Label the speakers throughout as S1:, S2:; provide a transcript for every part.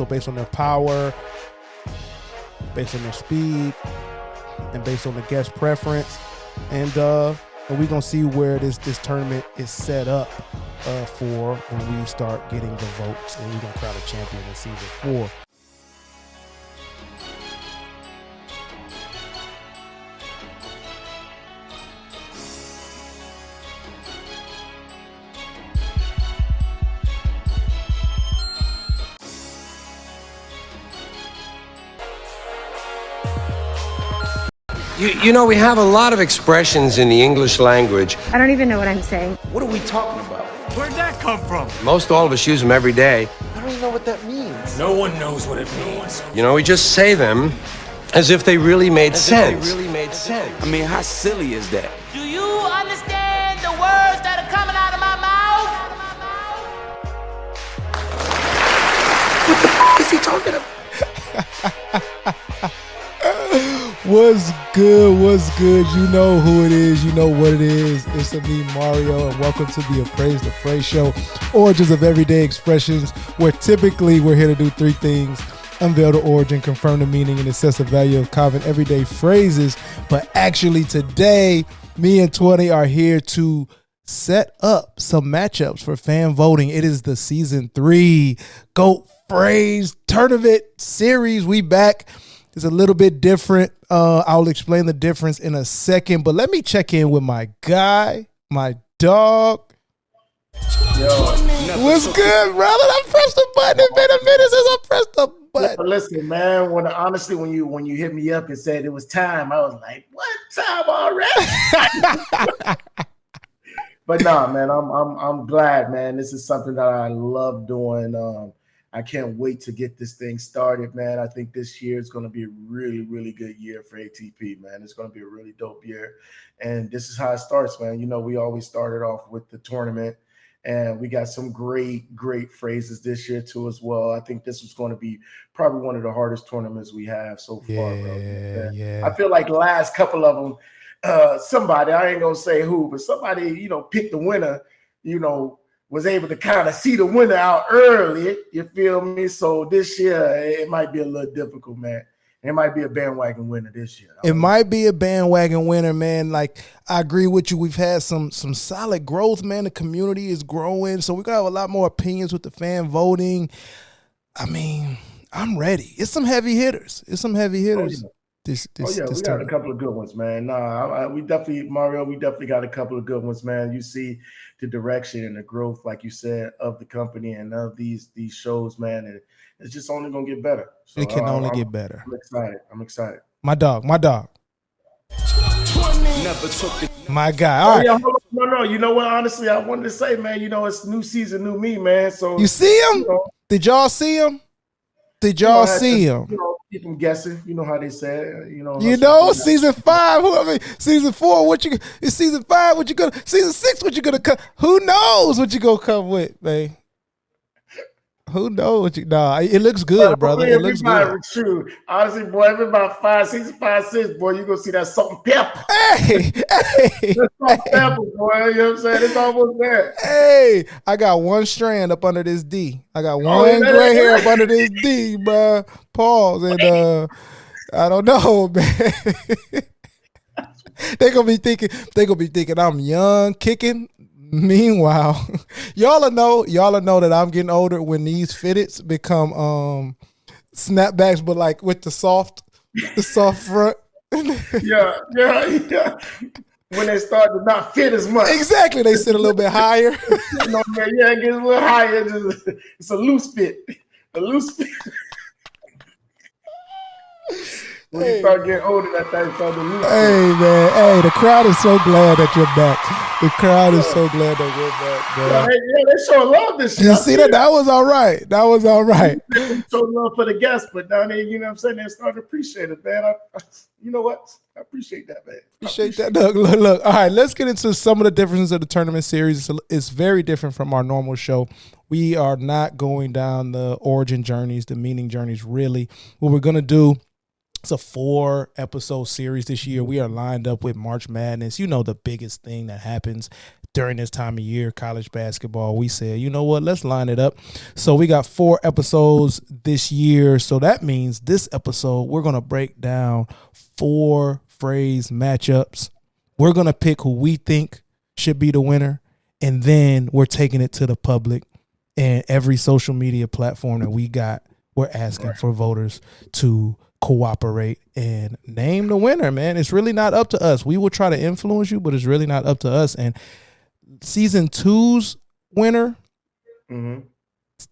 S1: So based on their power, based on their speed, and based on the guest preference, and we're gonna see where this tournament is set up for when we start getting the votes, and we're gonna crown a champion in season 4.
S2: You know, we have a lot of expressions in the English language.
S3: I don't even know what I'm saying.
S4: What are we talking about?
S5: Where'd that come from?
S2: Most all of us use them every day.
S4: I don't even know what that means.
S5: No one knows what it means.
S2: You know, we just say them as if they really made sense.
S4: I mean, how silly is that?
S6: Do you understand the words that are coming out of my mouth?
S4: What the f is he talking about?
S1: What's good? What's good? You know who it is. You know what it is. It's me, Mario, and welcome to the Appraise the Phrase show, origins of everyday expressions, where typically we're here to do 3 things: unveil the origin, confirm the meaning, and assess the value of common everyday phrases. But actually today, me and 20 are here to set up some matchups for fan voting. It is the season 3 GOAT Phrase Tournament series. We back. It's a little bit different. I'll explain the difference in a second, but let me check in with my guy, my dog.
S7: Yo,
S1: what's good, brother? I pressed the button. It's been a minute since I pressed the button.
S7: Listen, man. Honestly, when you hit me up and said it was time, I was like, "What time already?" But no, man. I'm glad, man. This is something that I love doing. I can't wait to get this thing started, man. I think this year is going to be a really, really good year for ATP, man. It's going to be a really dope year. And this is how it starts, man. You know, we always started off with the tournament, and we got some great, great phrases this year, too, as well. I think this was going to be probably one of the hardest tournaments we have so far, bro.
S1: Yeah.
S7: I feel like the last couple of them, somebody, I ain't going to say who, but somebody, picked the winner, was able to kind of see the winner out early, you feel me? So this year, it might be a little difficult, man. It might be a bandwagon winner this year.
S1: It might be a bandwagon winner, man. Like, I agree with you. We've had some solid growth, man. The community is growing, so we're going to have a lot more opinions with the fan voting. I mean, I'm ready. It's some heavy hitters.
S7: Oh, yeah.
S1: This
S7: We got a couple of good ones, man. We definitely got a couple of good ones, man. You see the direction and the growth, like you said, of the company and of these shows, man, and it's just only gonna get better. So
S1: it can only get better.
S7: I'm excited.
S1: My dog.
S4: Never took
S1: My guy. All right.
S7: Yeah, hold on. No. You know what? Honestly, I wanted to say, man. It's new season, new me, man. So
S1: You see him? Did y'all see him? Did y'all see him?
S7: Keep them guessing. You know how they say it.
S1: Season 5. Season 4. It's season 5. What you gonna? Season 6. What you gonna come? Who knows what you gonna come with, man? Who knows what you? Nah, it looks good, brother. It looks good.
S7: True. Honestly, boy, every about season 5, 6, boy, you gonna see that salt and pepper.
S1: Hey.
S7: That salt and pepper, boy. You know what I'm saying? It's almost there.
S1: Hey, I got one strand up under this D. I got one gray hair up under this D, bro. Pause. And I don't know, man. They gonna be thinking I'm young, kicking. Meanwhile, y'all know that I'm getting older when these fitteds become snapbacks, but like with the soft front.
S7: Yeah. When they start to not fit as much.
S1: Exactly, they sit a little bit higher.
S7: It gets a little higher. It's a loose fit. When you start getting older, that thing starts to loose.
S1: Hey, man. Hey, the crowd is so glad that you're back. The crowd is so glad that we're back, bro.
S7: Yeah, they showing love this year.
S1: You see that? That was all right.
S7: They showing love for the guests, but now they, you know what I'm saying, they're starting to appreciate it, man. You know what? I appreciate that, man.
S1: Appreciate that. Look. All right, let's get into some of the differences of the tournament series. It's very different from our normal show. We are not going down the origin journeys, the meaning journeys, really. What we're going to do, it's a 4-episode series this year. We are lined up with March Madness. The biggest thing that happens during this time of year, college basketball, we said, you know what, let's line it up. So we got 4 episodes this year. So that means this episode, we're going to break down 4 phrase matchups. We're going to pick who we think should be the winner. And then we're taking it to the public, and every social media platform that we got, we're asking for voters to cooperate and name the winner, man. It's really not up to us. We will try to influence you, but it's really not up to us. And season 2's winner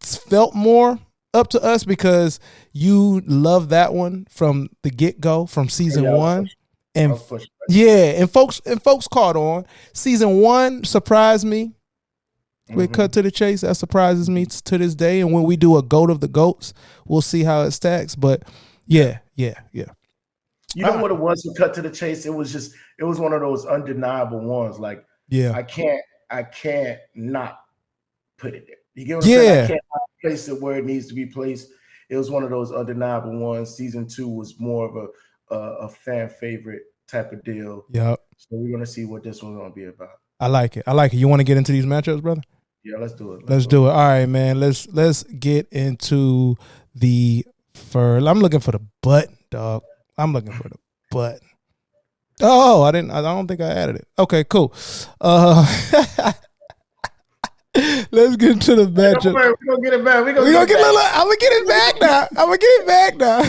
S1: felt more up to us because you love that one from the get-go, from season 1. And and folks caught on. Season 1 surprised me. We cut to the chase. That surprises me to this day. And when we do a GOAT of the GOATs, we'll see how it stacks. But yeah.
S7: You know what it was to cut to the chase? It was one of those undeniable ones. Like, I can't not put it there. You get what I'm saying? I can't place it where it needs to be placed. It was one of those undeniable ones. Season 2 was more of a fan favorite type of deal.
S1: Yep.
S7: So we're gonna see what this one's gonna be about.
S1: I like it. You want to get into these matchups, brother?
S7: Yeah, let's do it.
S1: Let's do it. All right, man. Let's get into the first. I'm looking for the button, dog. I'm looking for the button. Oh, I don't think I added it. Okay, cool. Let's get into the matchup. We're gonna get it back. I'm gonna get it back now.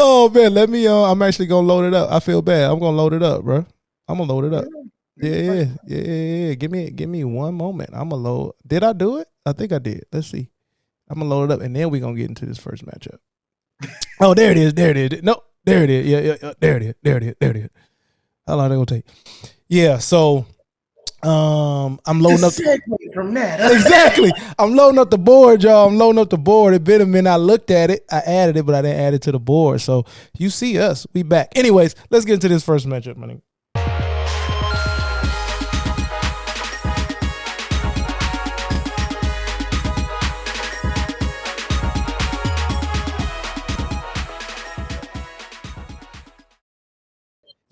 S1: Oh man, let me. I'm actually gonna load it up. I feel bad. I'm gonna load it up, bro. I'm gonna load it up. Yeah. Give me one moment. I'm gonna load. Did I do it? I think I did. Let's see. I'm gonna load it up, and then we're gonna get into this first matchup. Oh, there it is. No, there it is. Yeah. There it is. How long is it gonna take? Yeah. So, I'm loading up
S7: from that.
S1: Exactly. I'm loading up the board, y'all. It been a minute. I looked at it. I added it, but I didn't add it to the board. So you see us. We back. Anyways, let's get into this first matchup, my nigga.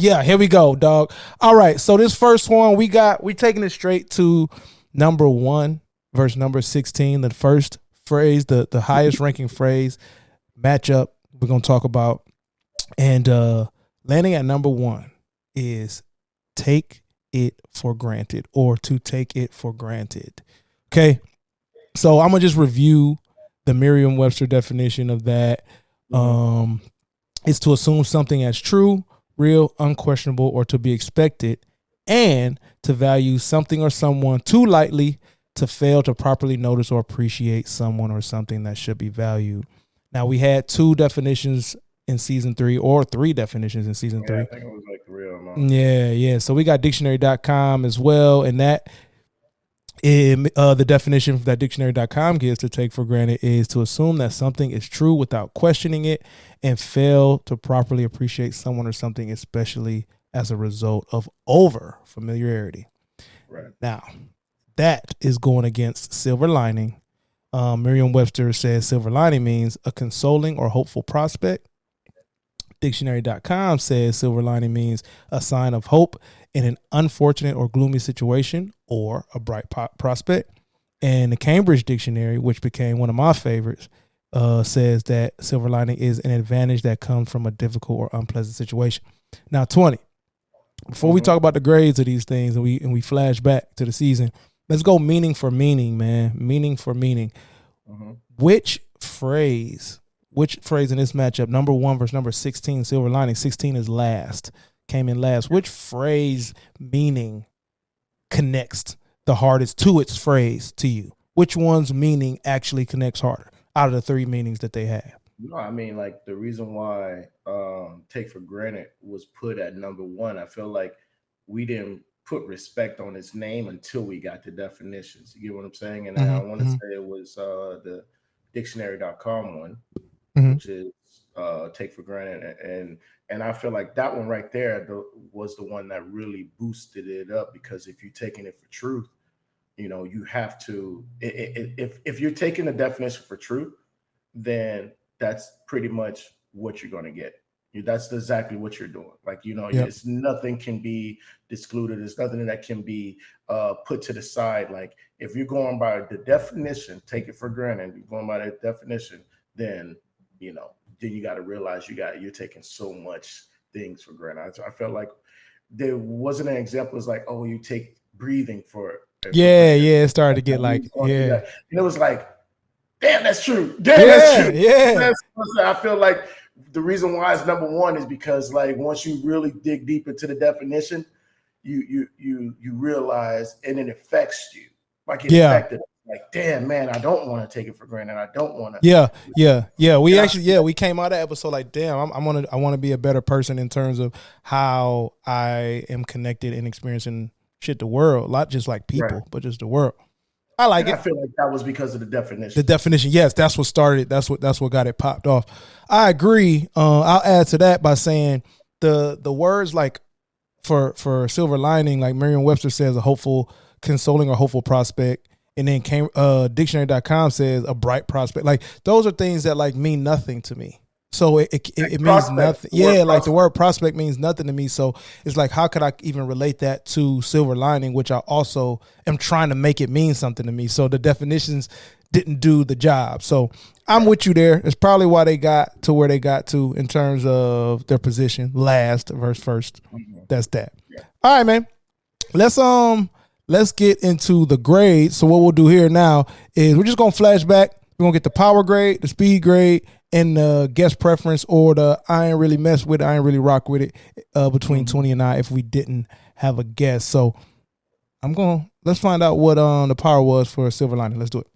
S1: Yeah, here we go, dog. All right, so this first one we taking it straight to number 1 versus number 16. The first phrase, the highest ranking phrase matchup we're gonna talk about, and landing at number 1 is take it for granted, or to take it for granted. Okay, so I'm gonna just review the Merriam-Webster definition of that. It's to assume something as true, real, unquestionable, or to be expected, and to value something or someone too lightly, to fail to properly notice or appreciate someone or something that should be valued. Now, we had 2 definitions in season 3, or 3 definitions in season 3.
S7: I think it was like the real amount.
S1: Yeah. So we got dictionary.com as well, and that the definition that dictionary.com gives to take for granted is to assume that something is true without questioning it, and fail to properly appreciate someone or something, especially as a result of over familiarity.
S7: Right.
S1: Now, that is going against silver lining. Merriam-Webster says silver lining means a consoling or hopeful prospect. Dictionary.com says silver lining means a sign of hope in an unfortunate or gloomy situation, or a bright prospect. And the Cambridge Dictionary, which became one of my favorites, says that silver lining is an advantage that comes from a difficult or unpleasant situation. Now, 20. Before we talk about the grades of these things and we flash back to the season, let's go meaning for meaning, man. Meaning for meaning. Which phrase in this matchup, number 1 versus number 16, silver lining, 16 is last, came in last. Which phrase meaning connects the hardest to its phrase to you? Which one's meaning actually connects harder out of the 3 meanings that they have?
S7: No, I mean, like, the reason why take for granted was put at number 1, I feel like we didn't put respect on its name until we got the definitions. You get what I'm saying? And I want to say it was the dictionary.com one, which is take for granted. And I feel like that one right there was the one that really boosted it up, because if you're taking it for truth, you know, you have to, if you're taking the definition for truth, then that's pretty much what you're going to get. That's exactly what you're doing. Like,
S1: Yep.
S7: it's nothing can be excluded. There's nothing that can be put to the side. Like, if you're going by the definition, take it for granted. You're going by that definition, then then you got to realize you're taking so much things for granted. I felt like there wasn't an example. It's like, oh, you take breathing for
S1: Yeah, it started to get like,
S7: and
S1: yeah.
S7: it was like, damn, that's true. Damn, that's true.
S1: Yeah.
S7: I feel like the reason why it's number one is because, like, once you really dig deep into the definition, you realize, and it affects you. Like, it affected. Like, damn, man, I don't want to take it for granted. I don't want to.
S1: Yeah. We came out of that episode like, damn, I want to be a better person in terms of how I am connected and experiencing shit, the world, not just like people, but just the world. I like it.
S7: I feel like that was because of the definition.
S1: The definition, yes, that's what started it. That's what got it popped off. I agree. I'll add to that by saying the words like for silver lining, like Merriam-Webster says, a hopeful, consoling, or hopeful prospect. And then dictionary.com says a bright prospect. Like, those are things that like mean nothing to me. So it means nothing. Yeah, like the word prospect means nothing to me. So it's like, how could I even relate that to silver lining, which I also am trying to make it mean something to me. So the definitions didn't do the job. So I'm with you there. It's probably why they got to where they got to in terms of their position, last versus first. That's that. Yeah. All right, man. Let's get into the grade. So what we'll do here now is we're just gonna flash back. We're gonna get the power grade, the speed grade, and the guest preference, or the I ain't really mess with it, I ain't really rock with it, between 20 and I if we didn't have a guest. So let's find out what the power was for silver lining. Let's do it.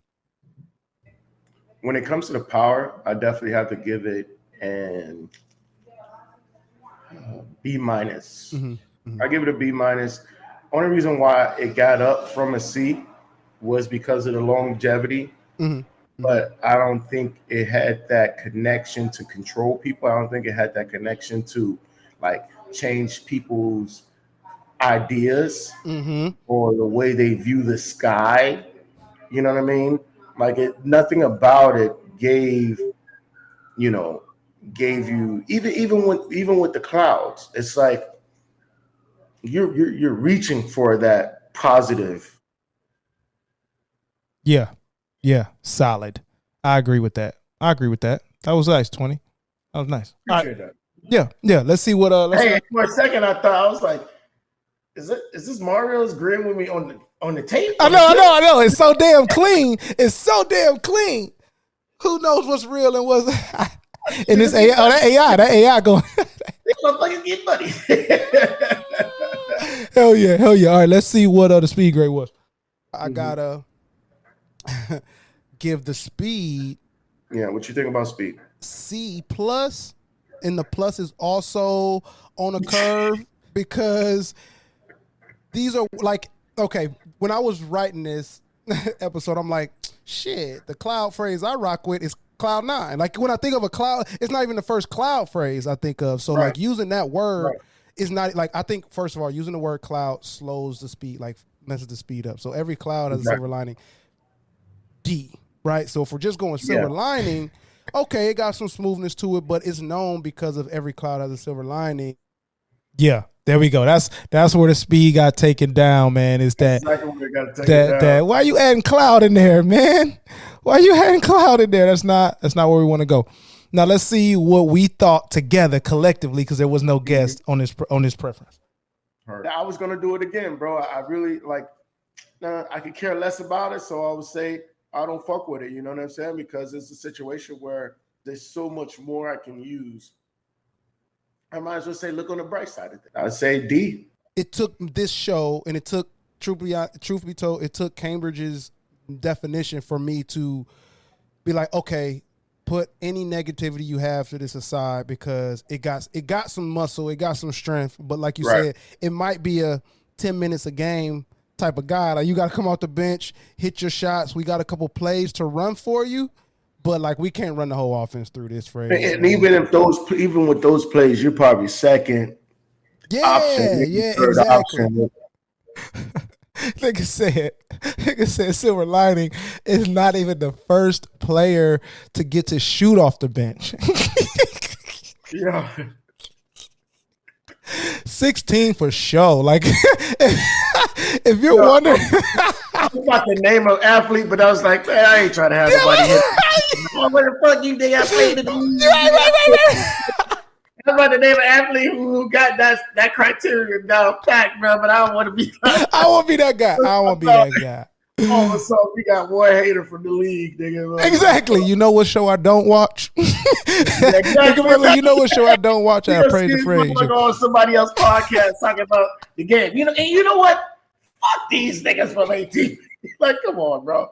S7: When it comes to the power, I definitely have to give it an B minus. I give it a B minus. Only reason why it got up from a C was because of the longevity. But I don't think it had that connection to control people. I don't think it had that connection to like change people's ideas or the way they view the sky. You know what I mean? Like, nothing about it gave you even with the clouds. It's like you're reaching for that positive.
S1: Yeah, solid. I agree with that. That was nice, 20. That was nice.
S7: Appreciate that.
S1: Yeah. Let's see what.
S7: For a second, I thought, I was like, is this Mario's agreeing with me on the tape?
S1: I know. It's so damn clean. Who knows what's real and what's in this AI? Oh, that AI going.
S7: They motherfuckers get money.
S1: Hell yeah. All right, let's see what the speed grade was. I gotta give the speed.
S7: Yeah, what you think about speed?
S1: C plus, and the plus is also on a curve because these are like, okay, when I was writing this episode, I'm like, shit, the cloud phrase I rock with is cloud nine. Like, when I think of a cloud, it's not even the first cloud phrase I think of. So like using that word is not like, I think first of all, using the word cloud slows the speed, like messes the speed up. So every cloud has a silver lining. D, right? So if we're just going silver lining, okay, it got some smoothness to it, but it's known because of every cloud has a silver lining. Yeah, there we go. That's where the speed got taken down, man. Is that that why are you adding cloud in there, man? Why are you adding cloud in there? That's not where we want to go. Now let's see what we thought together collectively, because there was no guest on this preference.
S7: I was gonna do it again, bro. I really like. I could care less about it, so I would say I don't fuck with it. You know what I'm saying? Because it's a situation where there's so much more I can use. I might as well say, look on the bright side of it. I'd say D.
S1: It took this show, and it took, truth be told, it took Cambridge's definition for me to be like, okay, put any negativity you have to this aside, because it got some muscle, it got some strength, but like you said, it might be a 10 minutes a game type of guy. Like, you got to come off the bench, hit your shots. We got a couple plays to run for you, but like, we can't run the whole offense through this phrase.
S7: And even with those plays, you're probably second option.
S1: Yeah, exactly. Nigga said silver lining is not even the first player to get to shoot off the bench.
S7: Yeah.
S1: 16 for sure. Like, if you're wondering.
S7: I was about to name an athlete, but I was like, man, I ain't trying to have somebody hit. What the fuck you think I played in the league? I'm about to name an athlete who got that criteria down packed, bro, but I don't want to be.
S1: I won't be that guy. I don't want to be that guy.
S7: All of a sudden, we got one hater from the league, nigga.
S1: Exactly. You know what show I don't watch? Exactly. You know what show I don't watch? I Appraise the Phrase.
S7: Go on somebody else's podcast talking about the game. You know, and you know what? Fuck these niggas from 18. Like, come on, bro.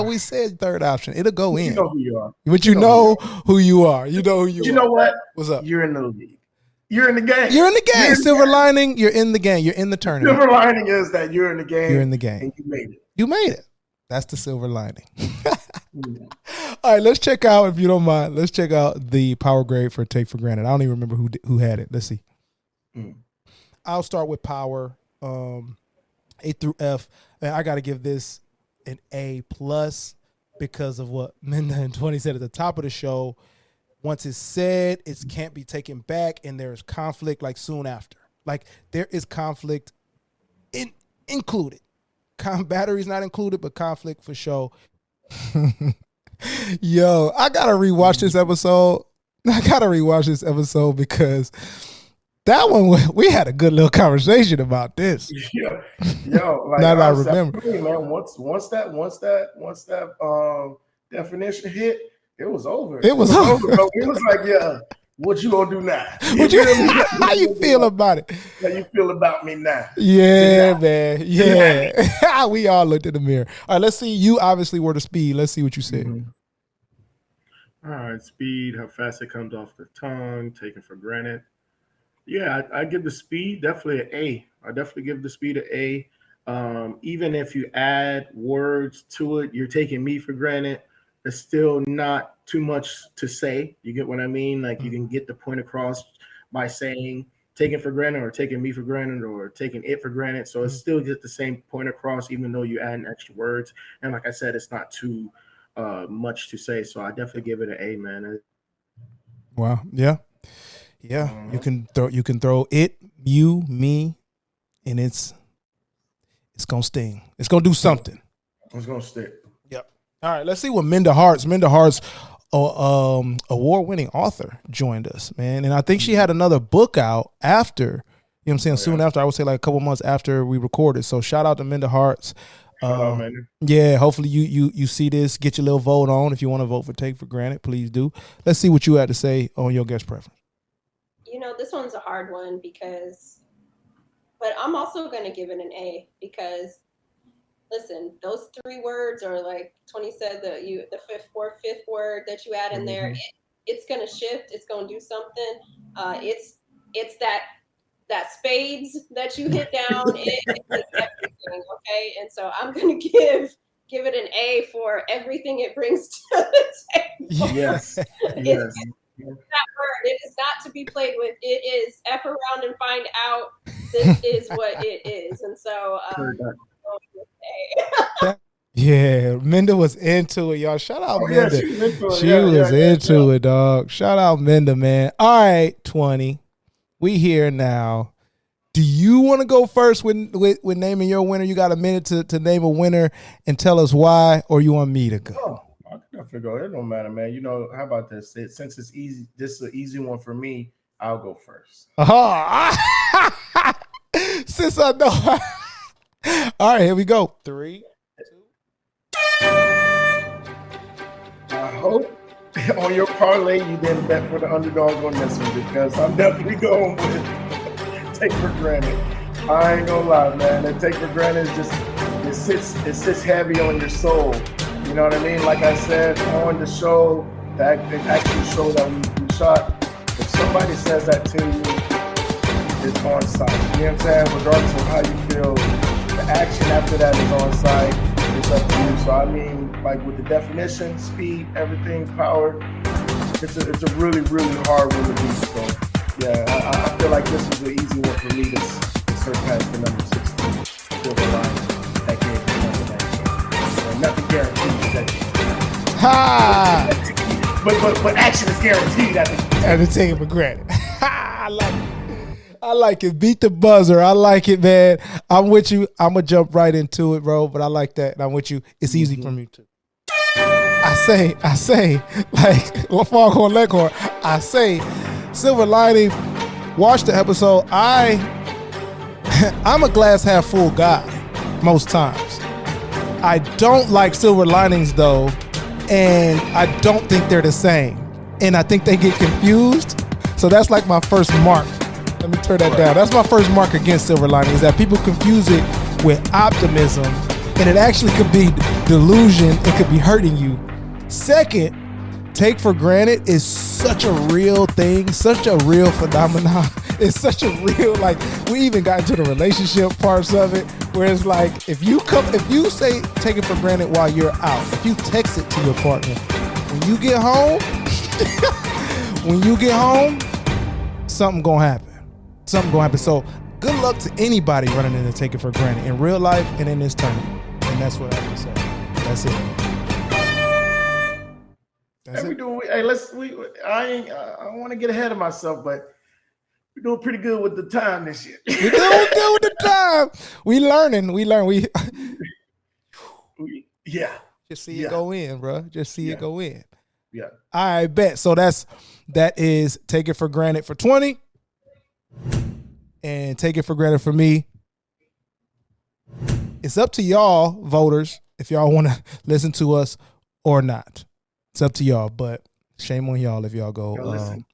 S1: We said third option. It'll go in.
S7: You know who you are.
S1: But you know who you are. You know who you are.
S7: You know what?
S1: What's up?
S7: You're in the league. You're in the game.
S1: You're in the game. Silver lining, you're in the game. You're in the tournament.
S7: Silver lining is that you're in the game.
S1: You're in the game.
S7: And you made it.
S1: You made it. That's the silver lining. All right, let's check out, if you don't mind, let's check out the power grade for Take for Granted. I don't even remember who had it. Let's see. I'll start with power, A through F. And I got to give this an A plus because of what Minda and 20 said at the top of the show. Once it's said, it can't be taken back, and there's conflict like soon after. Like there is conflict included. Battery's not included, but conflict for sure. Yo, I gotta rewatch this episode. Because that one, we had a good little conversation about this.
S7: Yo, like
S1: now that I remember,
S7: man, once that definition hit, it was over.
S1: It was over.
S7: Bro. It was like, yeah, what you gonna do now?
S1: How you feel about it?
S7: How you feel about me now?
S1: Yeah, man. Yeah. We all looked in the mirror. All right, let's see. You obviously were the speed. Let's see what you said.
S3: All right, speed, how fast it comes off the tongue, taken for granted. Yeah, I give the speed definitely an A. I definitely give the speed an A. Even if you add words to it, you're taking me for granted. It's still not too much to say. You get what I mean? Like you can get the point across by saying taking for granted or taking me for granted or taking it for granted. So it's still get the same point across, even though you add extra words. And like I said, it's not too much to say. So I definitely give it an A, man.
S1: Wow. Yeah. Yeah. You can throw it, you, me, and it's gonna sting. It's gonna do something.
S7: It's gonna stick.
S1: Yep. All right, let's see what Minda Hart's award-winning author joined us, man. And I think she had another book out after, you know what I'm saying, soon after, I would say like a couple months after we recorded. So shout out to Minda Hart's. Yeah, hopefully you see this, get your little vote on. If you want to vote for Take for Granted, please do. Let's see what you had to say on your guest preference.
S8: You know, this one's a hard one but I'm also going to give it an A because, listen, those three words are like 20 said, the fifth word that you add in there, it's going to shift. It's going to do something. It's that spades that you hit down. It's everything, okay? And so I'm going to give it an A for everything it brings to the table.
S7: Yes.
S8: That word, it is not to be played with. It is F around and find out. This is what it is. And so
S1: yeah, Minda was into it, y'all. Shout out Minda. She was into it, dog. Shout out Minda, man. All right, 20. We here now. Do you want to go first with naming your winner? You got a minute to name a winner and tell us why, or you want me to go?
S7: Oh, I can definitely go. It don't matter, man. You know, how about this? Since it's easy, this is an easy one for me. I'll go first.
S1: Since I know. All right, here we go. 3, 2.
S7: I hope on your parlay you didn't bet for the underdog on this one because I'm definitely going with Take for Granted. I ain't gonna lie, man. That Take for Granted is just it sits heavy on your soul. You know what I mean? Like I said on the show, the actual show that we shot. If somebody says that to you, it's on site. You know what I'm saying? Regardless of how you feel, the action after that is on site. It's up to you. So I mean, like with the definition, speed, everything, power, it's a really, really hard one to beat. So yeah, I feel like this was an easy one for me to surpass the number 16. Silver line that gave me that game. So nothing guaranteed that game.
S1: Ha!
S7: But action is guaranteed at the
S1: And to take it for granted. I love it. I like it. Beat the buzzer. I like it, man. I'm with you. I'm gonna jump right into it, bro. But I like that. And I'm with you. It's easy for me too. I say, like Foghorn Leghorn. I say, Silver Lining. Watch the episode. I'm a glass half full guy most times. I don't like silver linings though, and I don't think they're the same. And I think they get confused. So that's like my first mark. Let me turn that down. That's my first mark against silver linings, that people confuse it with optimism, and it actually could be delusion. It could be hurting you. Second, take for granted is such a real thing, such a real phenomenon. It's such a real, like, we even got into the relationship parts of it, where it's like, if you say take it for granted while you're out, if you text it to your partner, when you get home, something gonna happen. Something gonna happen. So good luck to anybody running into take it for granted in real life and in this tournament. And that's what I can say. That's it. That's it.
S7: I don't want to get ahead of myself, but we're doing pretty good with the time this year.
S1: We're doing good with the time. We learn.
S7: Yeah.
S1: Just see it go in, bro. Just see it go in.
S7: Yeah.
S1: I bet. So that is take it for granted for 20. And take it for granted for me. It's up to y'all, voters, if y'all want to listen to us or not. It's up to y'all, but shame on y'all if y'all go.
S7: Listen,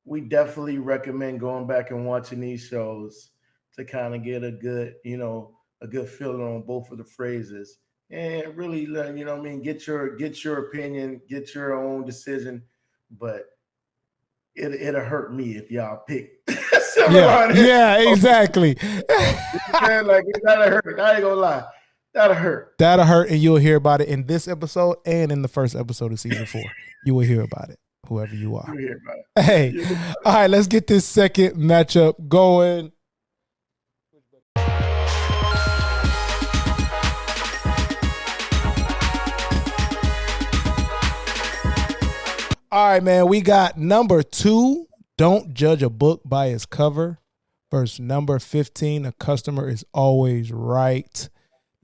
S7: we definitely recommend going back and watching these shows to kind of get a good feeling on both of the phrases, and really, get your opinion, get your own decision. But it'll hurt me if y'all pick.
S1: Yeah, exactly.
S7: Like, it gotta hurt. I ain't gonna lie. That'll hurt.
S1: That'll hurt, and you'll hear about it in this episode and in the first episode of season 4. You will hear about it, whoever you are.
S7: You'll hear about it.
S1: Hey, all right, let's get this second matchup going. All right, man, we got number 2, don't judge a book by its cover, versus number 15, a customer is always right.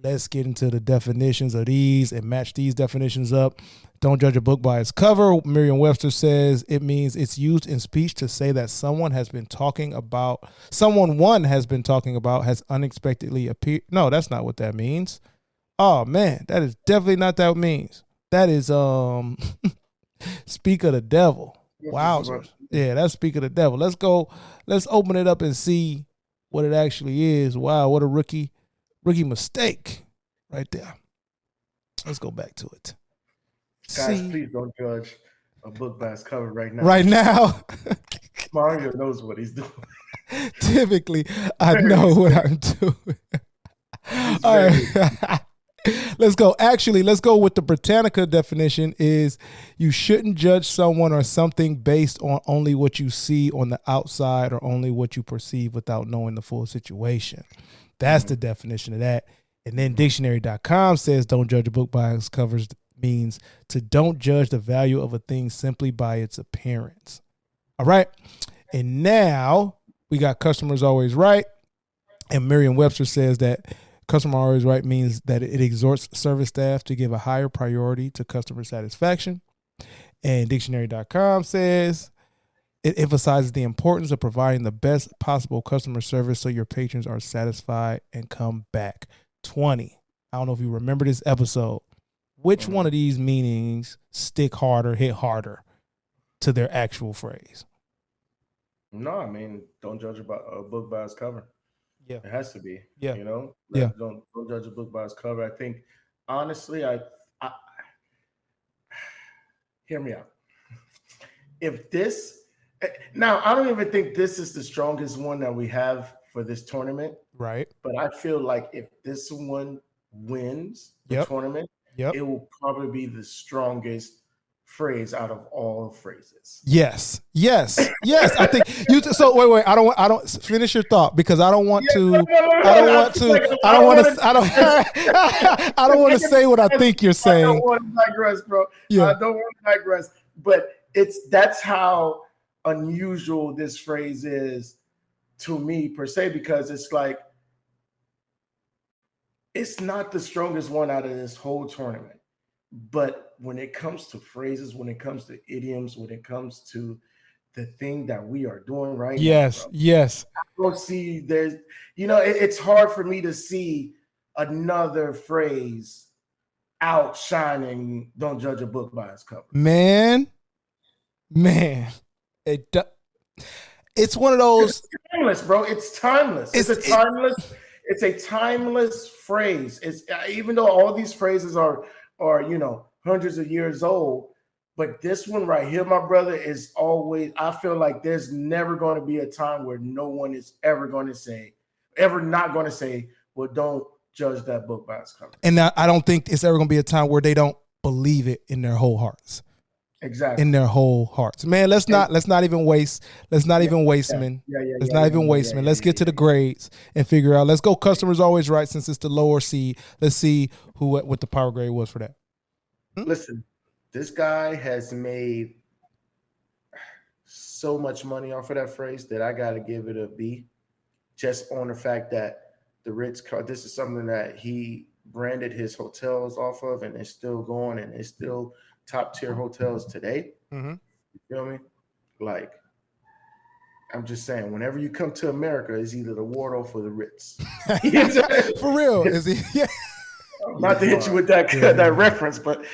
S1: Let's get into the definitions of these and match these definitions up. Don't judge a book by its cover. Merriam-Webster says it means it's used in speech to say that someone one has been talking about has unexpectedly appeared. No, that's not what that means. Oh man, that is definitely not what that means. That is speak of the devil. Wow. Yeah, that's speak of the devil. Let's go. Let's open it up and see what it actually is. Wow, what a rookie mistake right there. Let's go back to it.
S7: Guys, please don't judge a book by its cover right now.
S1: Right now.
S7: Mario knows what he's doing.
S1: Typically, I know what I'm doing. All right. Let's go. Actually, let's go with the Britannica definition is you shouldn't judge someone or something based on only what you see on the outside or only what you perceive without knowing the full situation. That's the definition of that. And then dictionary.com says don't judge a book by its covers means to don't judge the value of a thing simply by its appearance. All right. And now we got customers always right. And Merriam-Webster says that customer always right means that it exhorts service staff to give a higher priority to customer satisfaction. And dictionary.com says it emphasizes the importance of providing the best possible customer service so your patrons are satisfied and come back. 20. I don't know if you remember this episode. Which one of these meanings stick harder, hit harder to their actual phrase?
S7: No, I mean, don't judge a book by its cover.
S1: Yeah,
S7: it has to be.
S1: Yeah,
S7: Don't judge a book by its cover. I think, honestly, I hear me out. If this now, I don't even think this is the strongest one that we have for this tournament,
S1: right?
S7: But I feel like if this one wins the tournament, it will probably be the strongest phrase out of all phrases.
S1: Yes. I think you. So wait. I don't finish your thought because I don't want to. I don't want to say what I think you're saying.
S7: I don't want to digress, bro.
S1: Yeah.
S7: I don't want to digress. But that's how unusual this phrase is to me per se, because it's like it's not the strongest one out of this whole tournament. But when it comes to phrases, when it comes to idioms, when it comes to the thing that we are doing right now, bro,
S1: yes.
S7: I don't see there's, it's hard for me to see another phrase outshining "Don't judge a book by its cover."
S1: Man, it's one of those.
S7: It's timeless, bro. It's timeless. It's a timeless phrase. It's even though all these phrases are hundreds of years old, but this one right here, my brother, is always. I feel like there's never going to be a time where no one is ever not going to say, "Well, don't judge that book by its cover."
S1: And I don't think it's ever going to be a time where they don't believe it in their whole hearts.
S7: Exactly.
S1: In their whole hearts, man. Let's not even waste. Let's not even waste, man. Let's not even waste, man. Let's get to the grades and figure out. Let's go. Customers always right, since it's the lower seed. Let's see what the power grade was for that.
S7: Listen, this guy has made so much money off of that phrase that I got to give it a B, just on the fact that the Ritz. This is something that he branded his hotels off of, and it's still going, and it's still top tier hotels today.
S1: Mm-hmm.
S7: You feel me? Like, I'm just saying, whenever you come to America, it's either the Waldorf or the Ritz.
S1: For real, is he? Yeah.
S7: Not to hit you with that reference, but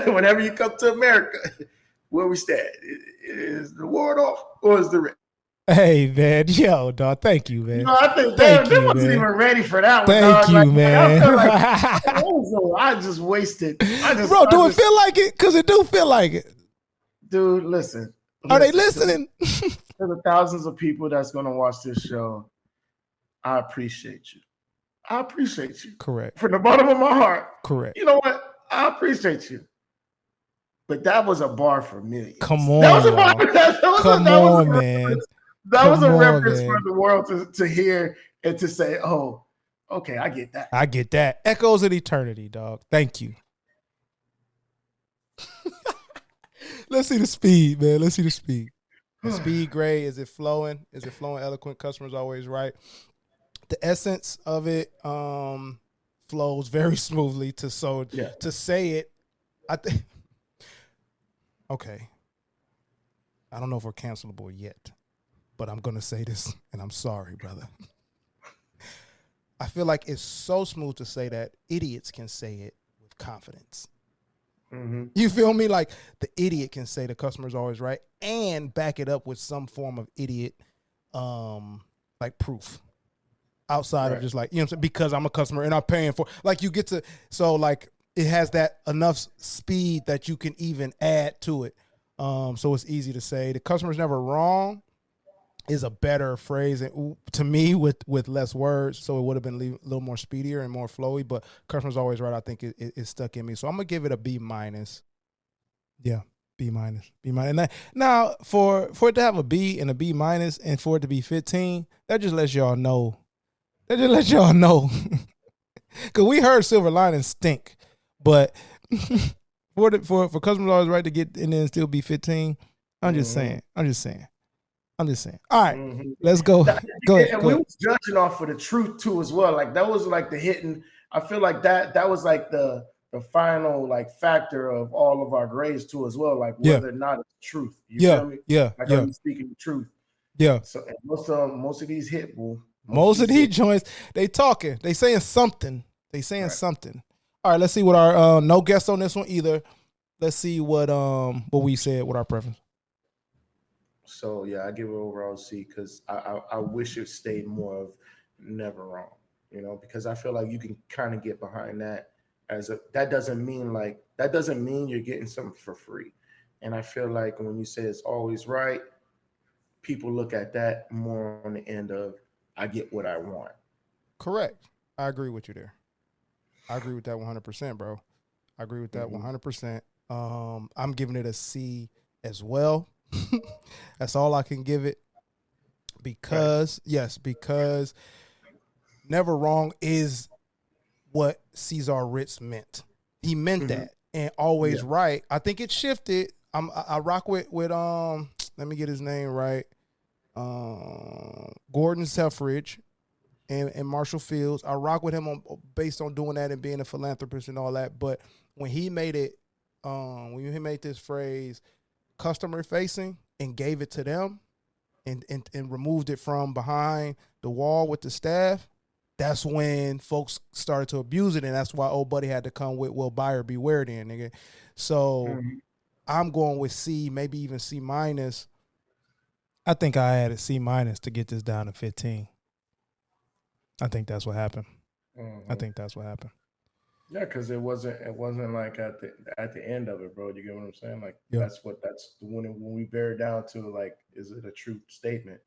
S7: whenever you come to America, where we stand, is the Waldorf or is the Ritz?
S1: Hey, man, yo, dog, thank you, man.
S7: I think
S1: they
S7: wasn't even ready for that one.
S1: Thank
S7: dog.
S1: you, man.
S7: I just wasted.
S1: Bro, do it feel like it? Because it do feel like it.
S7: Dude, listen.
S1: Are they listening?
S7: For the thousands of people that's going to watch this show, I appreciate you. I appreciate you.
S1: Correct.
S7: From the bottom of my heart.
S1: Correct.
S7: You know what? I appreciate you. But that was a bar for millions.
S1: Come on,
S7: that was a bar.
S1: Come on, man.
S7: That was a reference for the world to hear and to say, "Oh, okay, I get that.
S1: I get that." Echoes of eternity, dog. Thank you. Let's see the speed, man. Let's see the speed. The speed grade, is it flowing? Is it flowing eloquent? Customers always right. The essence of it flows very smoothly to say it. I think. Okay. I don't know if we're cancelable yet, but I'm gonna say this, and I'm sorry, brother. I feel like it's so smooth to say that idiots can say it with confidence.
S7: Mm-hmm.
S1: You feel me? Like the idiot can say the customer's always right and back it up with some form of idiot, like proof. Outside of just like, you know what I'm saying? Because I'm a customer and I'm paying for, like, you get to, so like it has that enough speed that you can even add to it. So it's easy to say. The customer's never wrong is a better phrase to me with less words. So it would have been a little more speedier and more flowy, but customer's always right. I think it stuck in me. So I'm going to give it a B-. Yeah. B-. Now for it to have a B and a B- and for it to be 15, that just lets y'all know. Because we heard silver linings stink, but for customers always right to get in there and still be 15, I'm just saying. All right, let's go. Go ahead.
S7: And we was judging off of the truth too as well. Like that was like the hitting. I feel like that was like the final like factor of all of our grades too as well. Like whether or not it's truth. You feel me?
S1: Yeah.
S7: Like are you speaking the truth?
S1: Yeah.
S7: So most of these hit, boo.
S1: Most of these joints, they talking. They saying something. Something. All right, let's see what our no guest on this one either. Let's see what we said with our preference.
S7: So yeah, I give it overall C because I wish it stayed more of never wrong. Because I feel like you can kind of get behind that that doesn't mean you're getting something for free. And I feel like when you say it's always right, people look at that more on the end of I get what I want.
S1: Correct. I agree with you there. I agree with that 100%, bro. I agree with that 100%. I'm giving it a C as well. That's all I can give it. Because never wrong is what Cesar Ritz meant. He meant that. And always right. I think it shifted. I rock with let me get his name right. Gordon Selfridge, and Marshall Fields. I rock with him based on doing that and being a philanthropist and all that. But when he made it, when he made this phrase customer facing and gave it to them and removed it from behind the wall with the staff, that's when folks started to abuse it, and that's why old buddy had to come with, well, buyer beware then, nigga. So I'm going with C, maybe even C minus. I think I had a C minus to get this down to 15. I think that's what happened. I think that's what happened.
S3: Yeah, because it wasn't like at the end of it, bro. You get what I'm saying? Like that's when we bear down to, like, is it a true statement?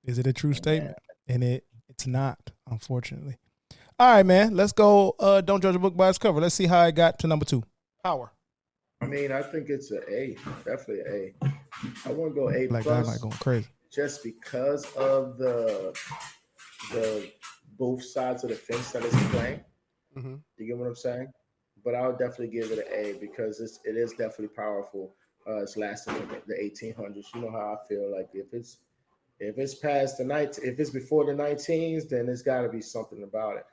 S1: Is it a true statement? And it's not, unfortunately. All right, man. Let's go. Don't judge a book by its cover. Let's see how I got to number 2. Power.
S3: I mean, I think it's an A. Definitely an A. I want to go A
S1: like
S3: plus.
S1: Like going crazy.
S3: Just because of the both sides of the fence that it's playing.
S1: Mm-hmm.
S3: You get what I'm saying? But I would definitely give it an A because it is definitely powerful. It's lasting from the 1800s. You know how I feel. Like if it's past the night, if it's before the 19s, then there's got to be something about it.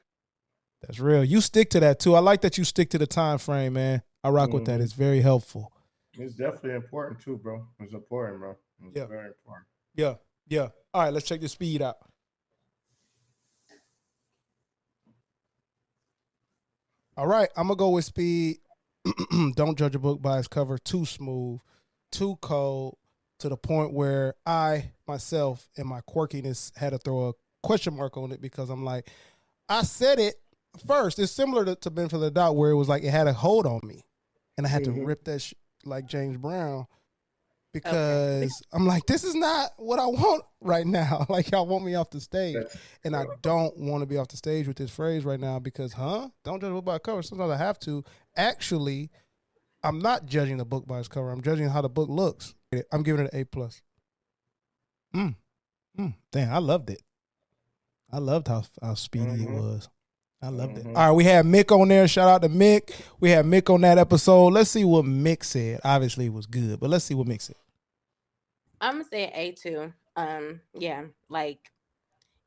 S1: That's real. You stick to that too. I like that you stick to the time frame, man. I rock with that. It's very helpful.
S3: It's definitely important too, bro. It's important, bro. It's very important.
S1: Yeah. All right, let's check the speed out. All right, I'm going to go with speed. Don't judge a book by its cover. Too smooth, too cold, to the point where I, myself, and my quirkiness had to throw a question mark on it because I'm like, I said it first. It's similar to Benefit of the Doubt where it was like it had a hold on me. And I had to rip that like James Brown because I'm like, this is not what I want right now. Like, y'all want me off the stage. And I don't want to be off the stage with this phrase right now because, don't judge a book by its cover. Sometimes I have to. Actually, I'm not judging the book by its cover. I'm judging how the book looks. I'm giving it an A+. Damn, I loved it. I loved how speedy it was. I loved it. All right, we had Mick on there. Shout out to Mick. We had Mick on that episode. Let's see what Mick said. Obviously, it was good, but let's see what Mick said.
S9: I'm gonna say A too. Yeah, like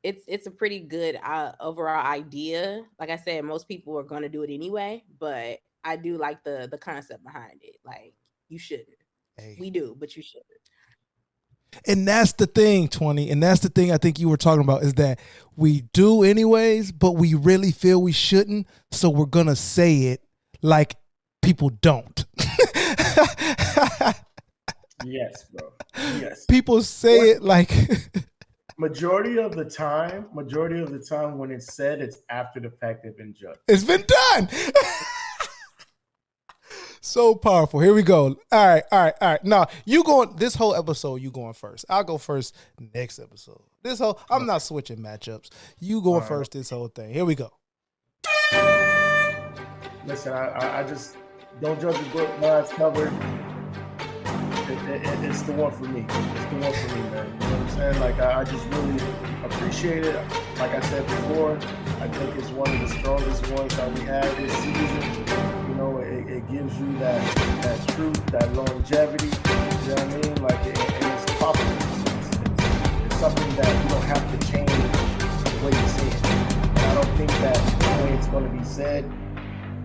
S9: it's a pretty good overall idea. Like I said, most people are gonna do it anyway, but I do like the concept behind it. Like, you shouldn't. Hey. We do, but you shouldn't.
S1: And that's the thing, 20. And that's the thing I think you were talking about is that we do anyways, but we really feel we shouldn't. So we're going to say it like people don't.
S3: Yes, bro. Yes.
S1: People say it like.
S3: Majority of the time when it's said, it's after the fact they've been judged.
S1: It's been done. So powerful. Here we go. All right. Now, you going this whole episode, you going first. I'll go first next episode. I'm not switching matchups. You going first this whole thing. Here we go.
S3: Listen, I just don't judge the book by its cover. It's the one for me. It's the one for me, man. You know what I'm saying? Like, I just really appreciate it. Like I said before, I think it's one of the strongest ones that we had this season. You know, it gives you that truth, that longevity. You know what I mean? Like, and it's popular. It's something that you don't have to change the way you say it. And I don't think that the way it's going to be said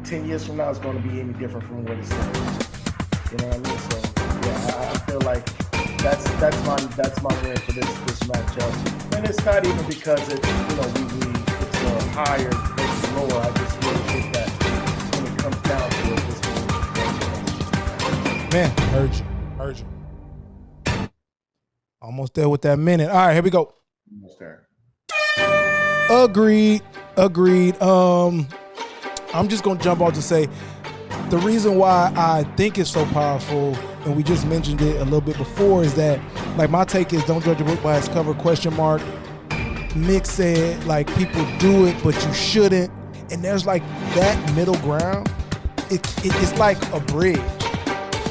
S3: 10 years from now is going to be any different from what it's said. You know what I mean? So, yeah, I feel like that's my win for this matchup. And it's not even because it's a higher versus lower. I just really think that when it comes down to it, this
S1: man, urgent. Almost there with that minute. All right, here we go.
S3: Almost there.
S1: Agreed. I'm just gonna jump out to say the reason why I think it's so powerful, and we just mentioned it a little bit before, is that, like, my take is don't judge a book by its cover, ? Mick said, like, people do it, but you shouldn't. And there's, like, that middle ground. It's like a bridge.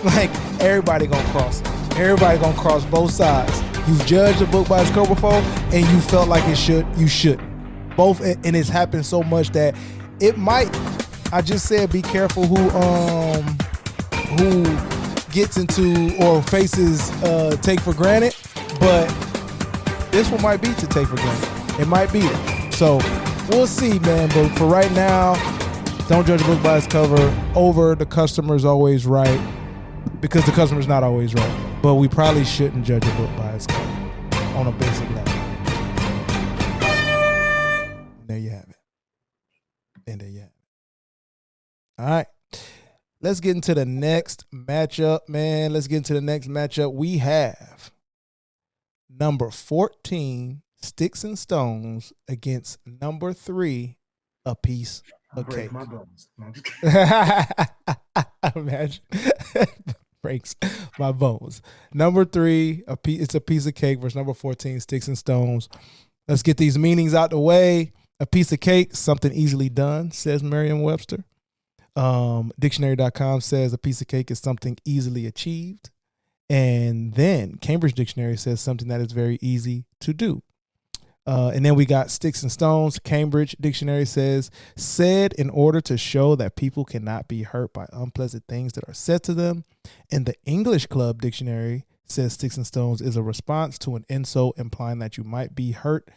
S1: Like, everybody gonna cross it. Everybody gonna cross both sides. You've judged a book by its cover before, and you felt like you shouldn't. Both, and it's happened so much that it might. I just said be careful who gets into or faces take for granted. but this one might be to take for granted. It might be it. So we'll see, man. But for right now, don't judge a book by its cover. Over the customer is always right, because the customer's not always right. But we probably shouldn't judge a book by its cover on a basic level. There you have it. And there you have it. All right. Let's get into the next matchup, man. Let's get into the next matchup. We have number 14, Sticks and Stones, against number 3, A Piece of Cake.
S7: My bones. No, I'm just kidding.
S1: Imagine. Breaks my bones. Number 3, it's A Piece of Cake versus number 14, Sticks and Stones. Let's get these meanings out the way. A piece of cake, something easily done, says Merriam-Webster. Dictionary.com says a piece of cake is something easily achieved. And then Cambridge Dictionary says something that is very easy to do. And then we got Sticks and Stones. Cambridge Dictionary says, said in order to show that people cannot be hurt by unpleasant things that are said to them. And the English Club Dictionary says Sticks and Stones is a response to an insult implying that you might be hurt.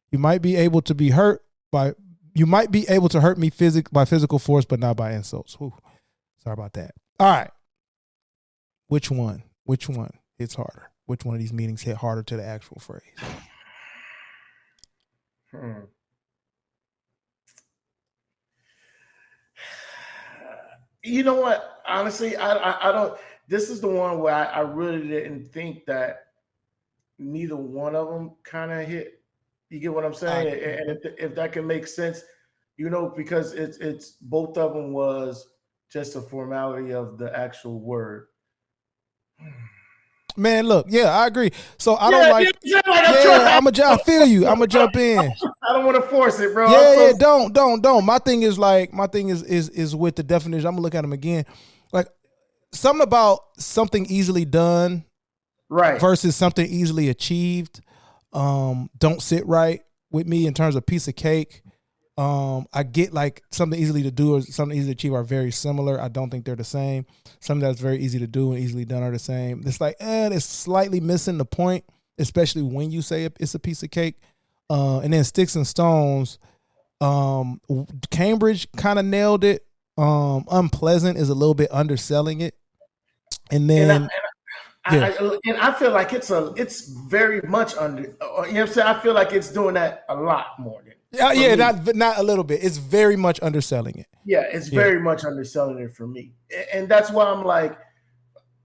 S1: You might be able to be hurt by, you might be able to hurt me by physical force, but not by insults. Whew. Sorry about that. All right. Which one hits harder? Which one of these meanings hit harder to the actual phrase?
S7: You know what? Honestly, I don't. This is the one where I really didn't think that neither one of them kind of hit. You get what I'm saying? And if that can make sense, you know, because it's both of them was just a formality of the actual word.
S1: Man, look, yeah, I agree. So I don't like. I feel you. I'm gonna jump in.
S7: I don't want to force it, bro.
S1: Yeah, don't. My thing is with the definition. I'm gonna look at them again. Like something about something easily done,
S7: right,
S1: versus something easily achieved. Don't sit right with me in terms of piece of cake. I get like something easily to do or something easy to achieve are very similar. I don't think they're the same. Something that's very easy to do and easily done are the same. It's like, it's slightly missing the point, especially when you say it's a piece of cake. And then Sticks and Stones, Cambridge kind of nailed it. Unpleasant is a little bit underselling it. And then
S7: I feel like it's very much under. You know what I'm saying? I feel like it's doing that a lot more than.
S1: Not a little bit. It's very much underselling it.
S7: Yeah, it's very much underselling it for me, and that's why I'm like,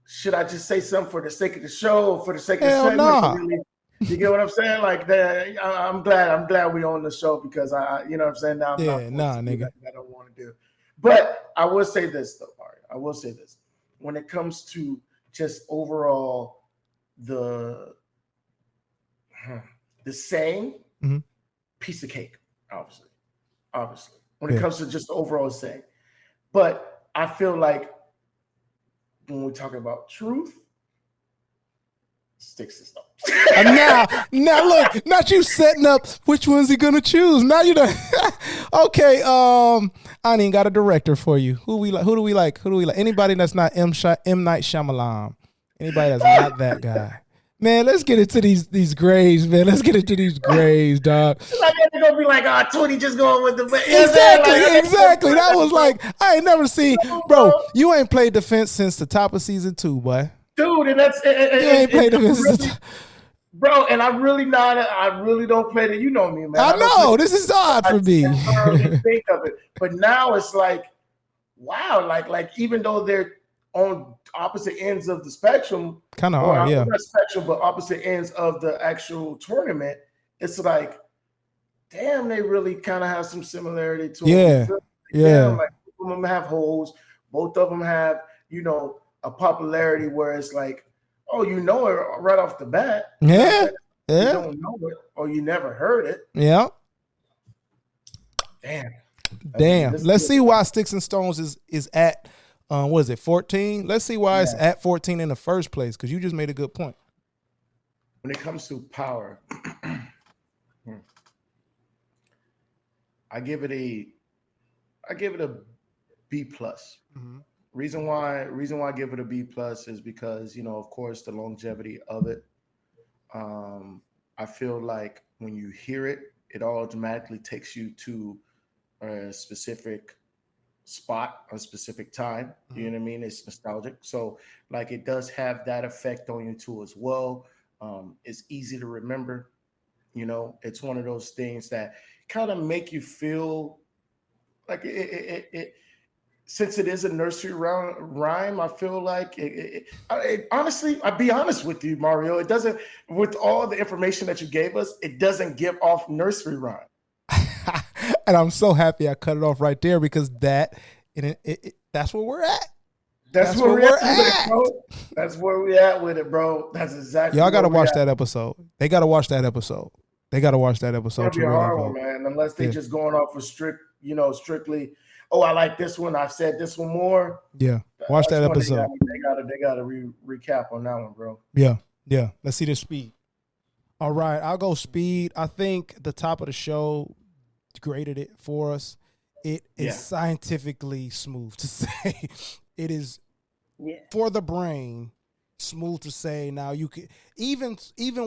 S7: should I just say something for the sake of the show or for the sake of the segment?
S1: Nah.
S7: Really, you get what I'm saying? Like that, I'm glad we're on the show because you know what I'm saying. Now,
S1: nigga,
S7: I don't want to do. But I will say this though, Mario. I will say this when it comes to just overall the saying, piece of cake, obviously when it comes to just the overall saying. But I feel like when we're talking about truth, Sticks and Stones.
S1: now look, not you setting up which one's he gonna choose. Now you done. Okay, I ain't even got a director for you. Who do we like? Anybody that's not M. Night Shyamalan. Anybody that's not that guy. Man, let's get into these graves, man. Let's get into these graves, dog.
S7: Like they're gonna be like, 20 just going with the
S1: exactly. That was like, I ain't never seen, bro. You ain't played defense since the top of season 2, boy.
S7: Dude, and that's you
S1: ain't played defense since
S7: bro. And I really don't play that. You know me, man.
S1: I know this is odd for me.
S7: Think of it, but now it's like, wow, like even though they're on opposite ends of the spectrum,
S1: kind of hard, yeah.
S7: Not spectrum, but opposite ends of the actual tournament. It's like, damn, they really kind of have some similarity to them.
S1: Yeah.
S7: Like both of them have holes. Both of them have, a popularity where it's like, oh, you know it right off the bat.
S1: Yeah.
S7: You don't know it, or you never heard it.
S1: Yeah.
S7: Damn.
S1: Let's see why Sticks and Stones is at. What is it, 14? Let's see why it's at 14 in the first place, because you just made a good point.
S7: When it comes to power, I give it a B plus.
S1: Mm-hmm.
S7: Reason why I give it a B plus is because, of course, the longevity of it. I feel like when you hear it, it automatically takes you to a specific spot, a specific time. You know what I mean? It's nostalgic. So like it does have that effect on you too as well. It's easy to remember. You know, it's one of those things that kind of make you feel like it since it is a nursery rhyme, I feel like honestly, I'll be honest with you, Mario. It doesn't, with all the information that you gave us, it doesn't give off nursery rhyme.
S1: And I'm so happy I cut it off right there because that's where we're at.
S7: That's where we're at with it, bro. That's where we at with it, bro. That's exactly.
S1: Y'all got to watch that episode. They got to watch that episode. They got to watch that episode.
S7: It's gonna be a hard one, man. Unless they just going off of strictly. Oh, I like this one. I've said this one more.
S1: Yeah, watch that episode.
S7: They gotta recap on that one, bro.
S1: Yeah. Let's see the speed. All right, I'll go speed. I think the top of the show graded it for us. It is scientifically smooth to say. It is for the brain smooth to say. Now you can even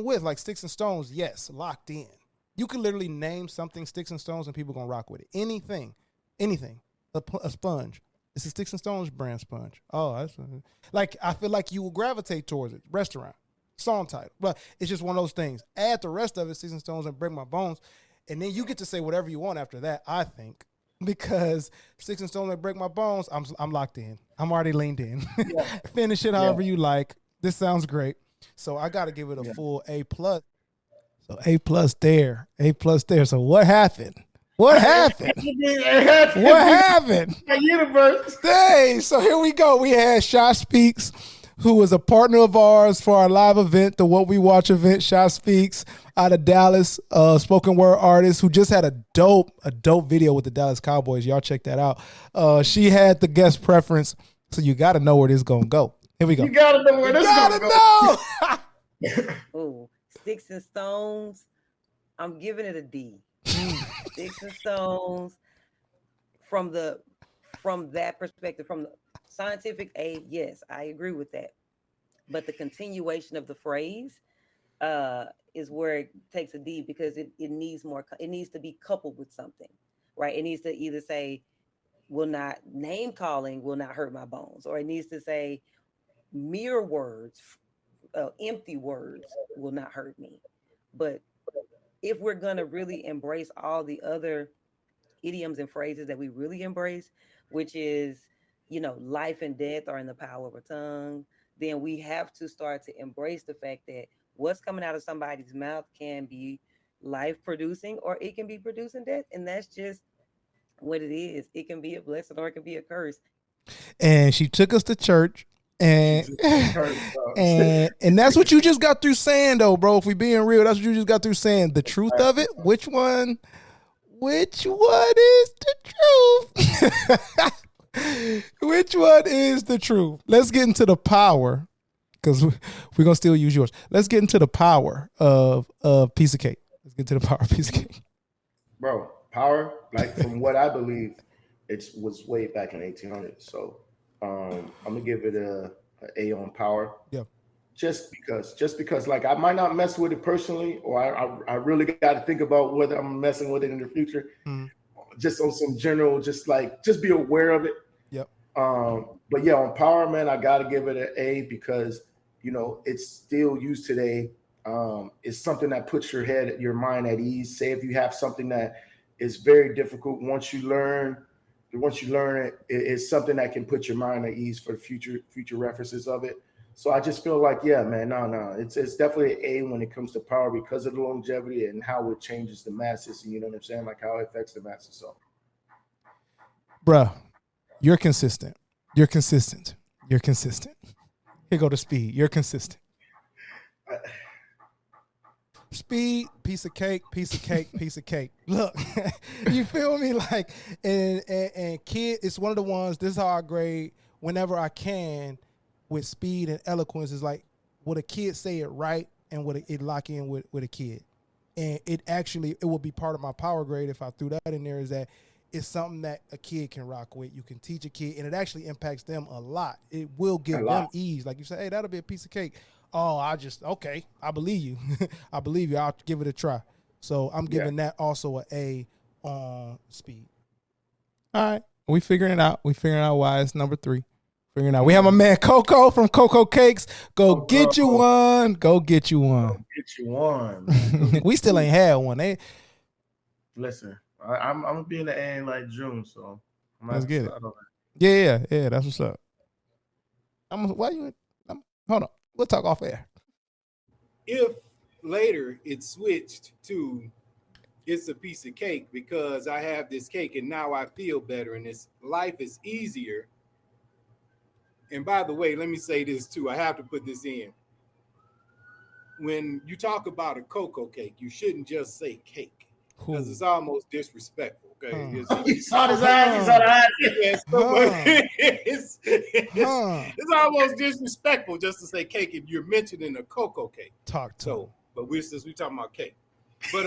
S1: with like Sticks and Stones, yes, locked in. You can literally name something Sticks and Stones and people gonna rock with it. Anything, a sponge. It's a Sticks and Stones brand sponge. Oh, that's like I feel like you will gravitate towards it. Restaurant, song title, but it's just one of those things. Add the rest of it, Sticks and Stones and Break My Bones, and then you get to say whatever you want after that. I think. Because Sticks and Stones and Break My Bones, I'm locked in. I'm already leaned in. Finish it however you like. This sounds great. So I got to give it a full A+. So A+ there. A+ there. So what happened? What happened? What happened?
S7: Universe.
S1: Hey, so here we go. We had Shot Speaks, who was a partner of ours for our live event, the What We Watch event. Shot Speaks out of Dallas, spoken word artist who just had a dope video with the Dallas Cowboys. Y'all check that out. She had the guest preference, so you got to know where this is going to go. Here we go.
S7: You got to know where this is going to
S10: go. Oh, Sticks and Stones, I'm giving it a D. Sticks and Stones, from that perspective, from the scientific aid, yes, I agree with that. But the continuation of the phrase is where it takes a D because it needs more. It needs to be coupled with something, right? It needs to either say, name calling will not hurt my bones, or it needs to say mere words, empty words will not hurt me. But if we're gonna really embrace all the other idioms and phrases that we really embrace, which is, life and death are in the power of a tongue, then we have to start to embrace the fact that what's coming out of somebody's mouth can be life producing or it can be producing death. And that's just what it is. It can be a blessing or it can be a curse.
S1: And she took us to church. And that's what you just got through saying, though, bro. If we being real, that's what you just got through saying. The truth of it. Which one is the truth? Which one is the truth? Let's get into the power, because we're gonna still use yours. Let's get into the power of piece of cake. Let's get to the power of piece of cake.
S7: Bro, power, like from what I believe, it was way back in 1800s. So I'm gonna give it a A on power.
S1: Yeah.
S7: Just because like I might not mess with it personally, or I really got to think about whether I'm messing with it in the future. Just on some general, just be aware of it.
S1: Yep.
S7: But yeah, on power, man, I got to give it an A because it's still used today. It's something that puts your mind at ease. Say if you have something that is very difficult, once you learn it, it's something that can put your mind at ease for future references of it. So I just feel like, yeah, man, no, it's definitely an A when it comes to power because of the longevity and how it changes the masses. You know what I'm saying? Like how it affects the masses. So,
S1: bruh, you're consistent. You're consistent. Here go to speed. You're consistent. Speed, piece of cake. Look, you feel me? Like, and kid, it's one of the ones, this is how I grade whenever I can with speed and eloquence. Is like, would a kid say it right and would it lock in with a kid? And it would be part of my power grade if I threw that in there, is that it's something that a kid can rock with. You can teach a kid, and it actually impacts them a lot. It will give them ease. Like you say, hey, that'll be a piece of cake. Oh, okay. I believe you. I believe you. I'll give it a try. So I'm giving that also an A on speed. All right. We figuring it out. We figuring out why it's number 3. Figuring out. We have my man Coco from Coco Cakes. Go get you one. Go get you one.
S7: Get you one, man.
S1: We still ain't had one.
S7: Listen, I'm gonna be in the A in like June, so
S1: let's get it. Yeah. That's what's up. Hold on. We'll talk off air.
S11: If later it switched to it's a piece of cake because I have this cake and now I feel better and this life is easier. And by the way, let me say this too. I have to put this in. When you talk about a cocoa cake, you shouldn't just say cake because it's almost disrespectful. Okay,
S7: He saw his eyes. He saw the eyes.
S11: It's almost disrespectful just to say cake if you're mentioning a cocoa cake. But since we're talking about cake, but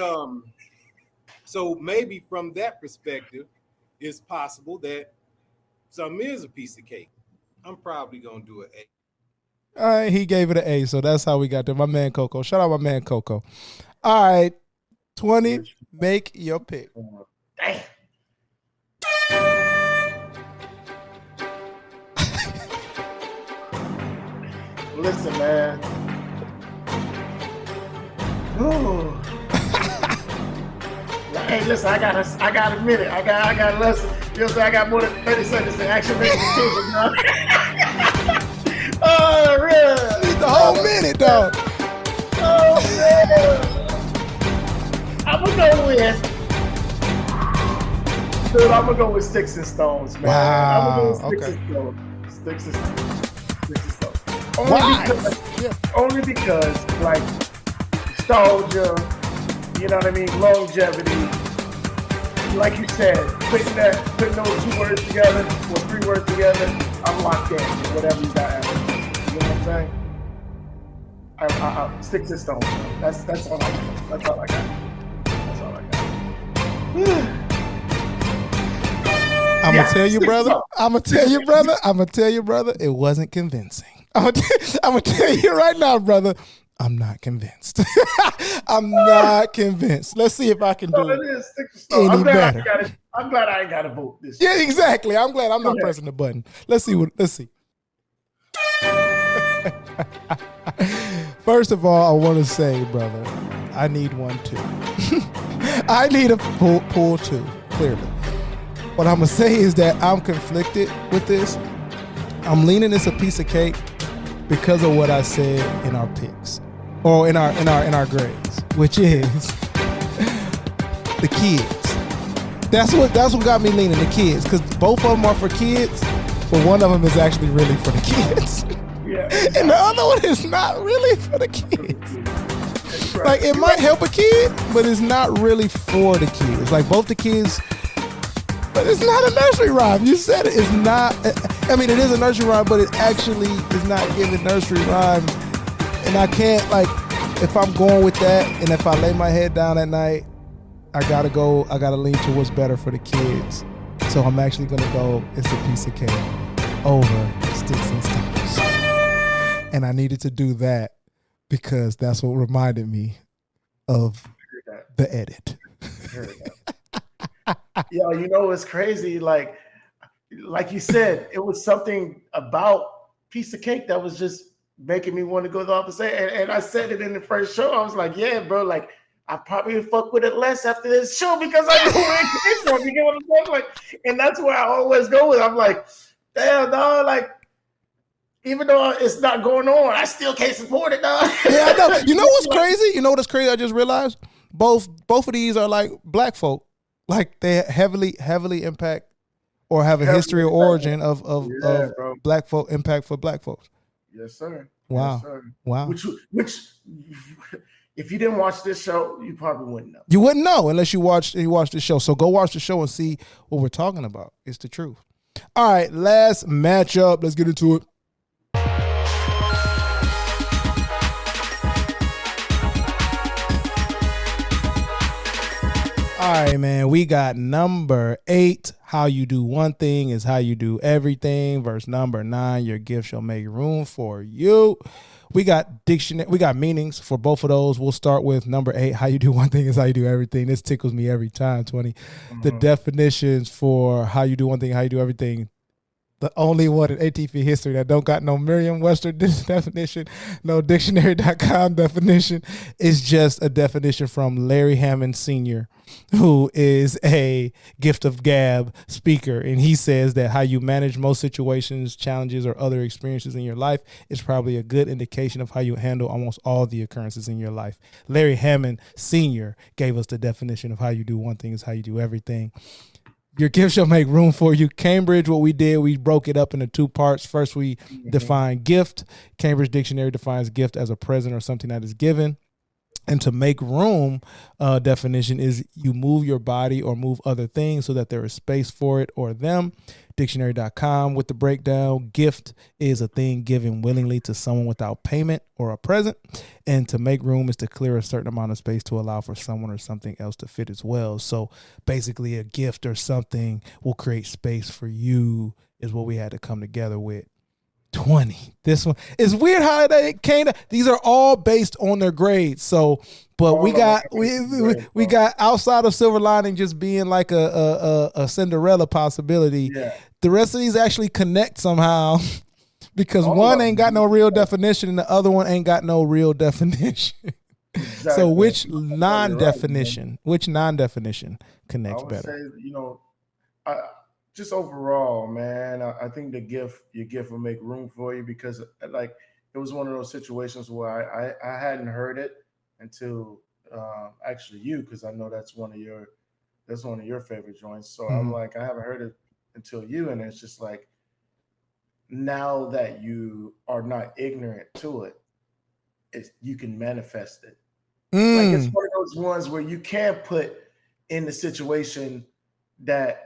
S11: so maybe from that perspective, it's possible that something is a piece of cake. I'm probably gonna do an A.
S1: All right, he gave it an A, so that's how we got there. My man Coco. Shout out my man Coco. All right, 20. Make your pick.
S7: Damn. Listen, man. Ooh. Hey, listen, I got a minute. I got less. You know what I'm saying? I got more than 30 seconds to actually make a decision, man. Oh, really?
S1: Need the whole minute, dog.
S7: Oh, man. I'm gonna go with Sticks and Stones, man.
S1: Wow.
S7: I'm gonna go with Sticks and Stones. Only because, like, nostalgia, you know what I mean, longevity. Like you said, putting those 2 words together or 3 words together, I'm locked in. Whatever you got after. You know what I'm saying? Sticks and Stones. That's all I got. That's all I got.
S1: I'm gonna tell you, brother. It wasn't convincing. I'm gonna tell you right now, brother. I'm not convinced. I'm not convinced. Let's see if I can do it any better.
S7: I'm glad I ain't got to vote this.
S1: Yeah, exactly. I'm glad I'm not pressing the button. Let's see. First of all, I want to say, brother, I need one too. I need a pull 2, clearly. What I'm gonna say is that I'm conflicted with this. I'm leaning this a piece of cake because of what I said in our picks, or in our grades, which is the kids. That's what got me leaning the kids, because both of them are for kids, but one of them is actually really for the kids.
S7: Yeah.
S1: And the other one is not really for the kids. Like, it might help a kid, but it's not really for the kids. Like, both the kids, but it's not a nursery rhyme. You said it. It's not. I mean, it is a nursery rhyme, but it actually is not giving nursery rhyme. And I can't, like, if I'm going with that, and if I lay my head down at night, I gotta lean to what's better for the kids. So I'm actually gonna go, it's a piece of cake over Sticks and Stones. And I needed to do that because that's what reminded me of the edit.
S7: Yo, you know what's crazy? Like you said, it was something about piece of cake that was just making me want to go the opposite. And I said it in the first show. I was like, yeah, bro, like, I probably fuck with it less after this show because I know where it came from. You get what I'm saying? Like, and that's where I always go with. I'm like, damn, dog, like, even though it's not going on, I still can't support it, dog.
S1: Yeah, I know. You know what's crazy? You know what's crazy? I just realized both of these are like black folk. Like, they heavily impact or have a history or origin of black folk, impact for black folks.
S7: Yes, sir.
S1: Wow.
S7: Yes, sir.
S1: Wow.
S7: Which if you didn't watch this show, you probably wouldn't know.
S1: You wouldn't know unless you watch the show. So go watch the show and see what we're talking about. It's the truth. All right, last matchup. Let's get into it. All right, man. We got number 8, how you do one thing is how you do everything. Verse number 9, your gift shall make room for you. We got dictionary, we got meanings for both of those. We'll start with number 8. How you do one thing is how you do everything. This tickles me every time, 20. The definitions for how you do one thing, how you do everything. The only one in ATP history that don't got no Merriam-Webster definition, no dictionary.com definition. Is just a definition from Larry Hammond Sr., who is a gift of gab speaker. And he says that how you manage most situations, challenges, or other experiences in your life is probably a good indication of how you handle almost all the occurrences in your life. Larry Hammond Sr. gave us the definition of how you do one thing is how you do everything. Your gift shall make room for you. Cambridge, what we did, we broke it up into 2 parts. First, we define gift. Cambridge Dictionary defines gift as a present or something that is given. And to make room, definition is you move your body or move other things so that there is space for it or them. Dictionary.com with the breakdown. Gift is a thing given willingly to someone without payment or a present. And to make room is to clear a certain amount of space to allow for someone or something else to fit as well. So basically a gift or something will create space for you is what we had to come together with. 20. This one is weird how they came. These are all based on their grades. So, but we got outside of Silver Lining just being like a Cinderella possibility. Yeah. The rest of these actually connect somehow because one ain't got no real definition and the other one ain't got no real definition. Exactly. So which non-definition connects better?
S7: Say, just overall, man, I think your gift will make room for you because like it was one of those situations where I hadn't heard it until actually you, because I know that's one of your favorite joints. So I'm like, I haven't heard it until you, and it's just like now that you are not ignorant to it, you can manifest it. Like it's one of those ones where you can put in the situation that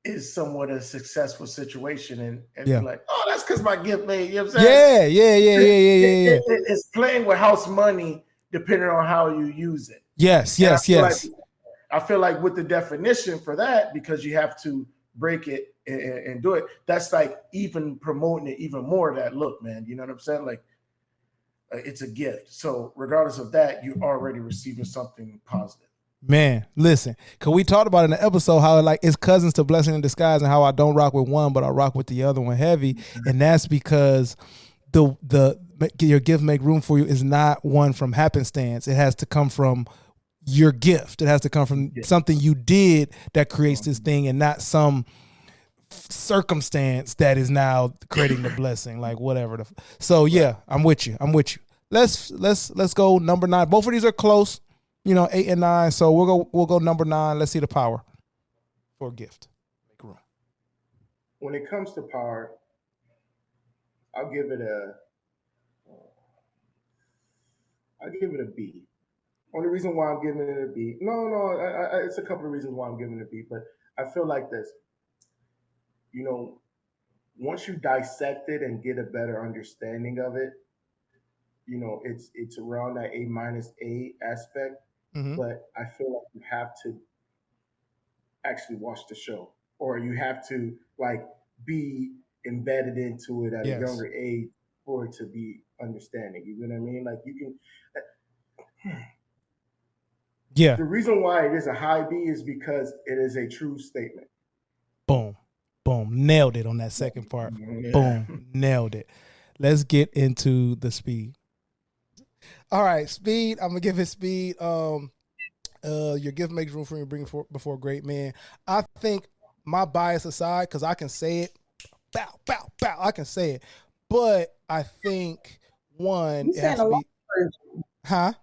S7: is somewhat a successful situation and be like, oh, that's because my gift made, you know what I'm saying? Yeah. It's playing with house money depending on how you use it.
S1: Yes.
S7: I feel like with the definition for that, because you have to break it and do it, that's like even promoting it even more that look, man, you know what I'm saying? Like it's a gift. So regardless of that, you're already receiving something positive.
S1: Man, listen, because we talked about in the episode how like it's cousins to blessing in disguise and how I don't rock with one, but I rock with the other one heavy. And that's because the your gift make room for you is not one from happenstance. It has to come from your gift. It has to come from something you did that creates this thing and not some circumstance that is now creating the blessing, like whatever. So yeah, I'm with you. Let's go number 9. Both of these are close. 8 and 9. So we'll go number 9. Let's see the power for a gift. Make room.
S3: When it comes to power, I'll give it a B. Only reason why I'm giving it a B. It's a couple of reasons why I'm giving it a B, but I feel like this. Once you dissect it and get a better understanding of it, it's around that A- aspect. Mm-hmm. But I feel like you have to actually watch the show, or you have to like be embedded into it at a younger age for it to be understanding. You know what I mean? Like you can.
S1: Yeah.
S3: The reason why it is a high B is because it is a true statement.
S1: Boom. Nailed it on that second part. Yeah. Boom. Nailed it. Let's get into the speed. All right, speed. I'm gonna give it speed. Your gift makes room for you, bring before great men. I think my bias aside, because I can say it, bow, I can say it, but I think one, it has to be, huh?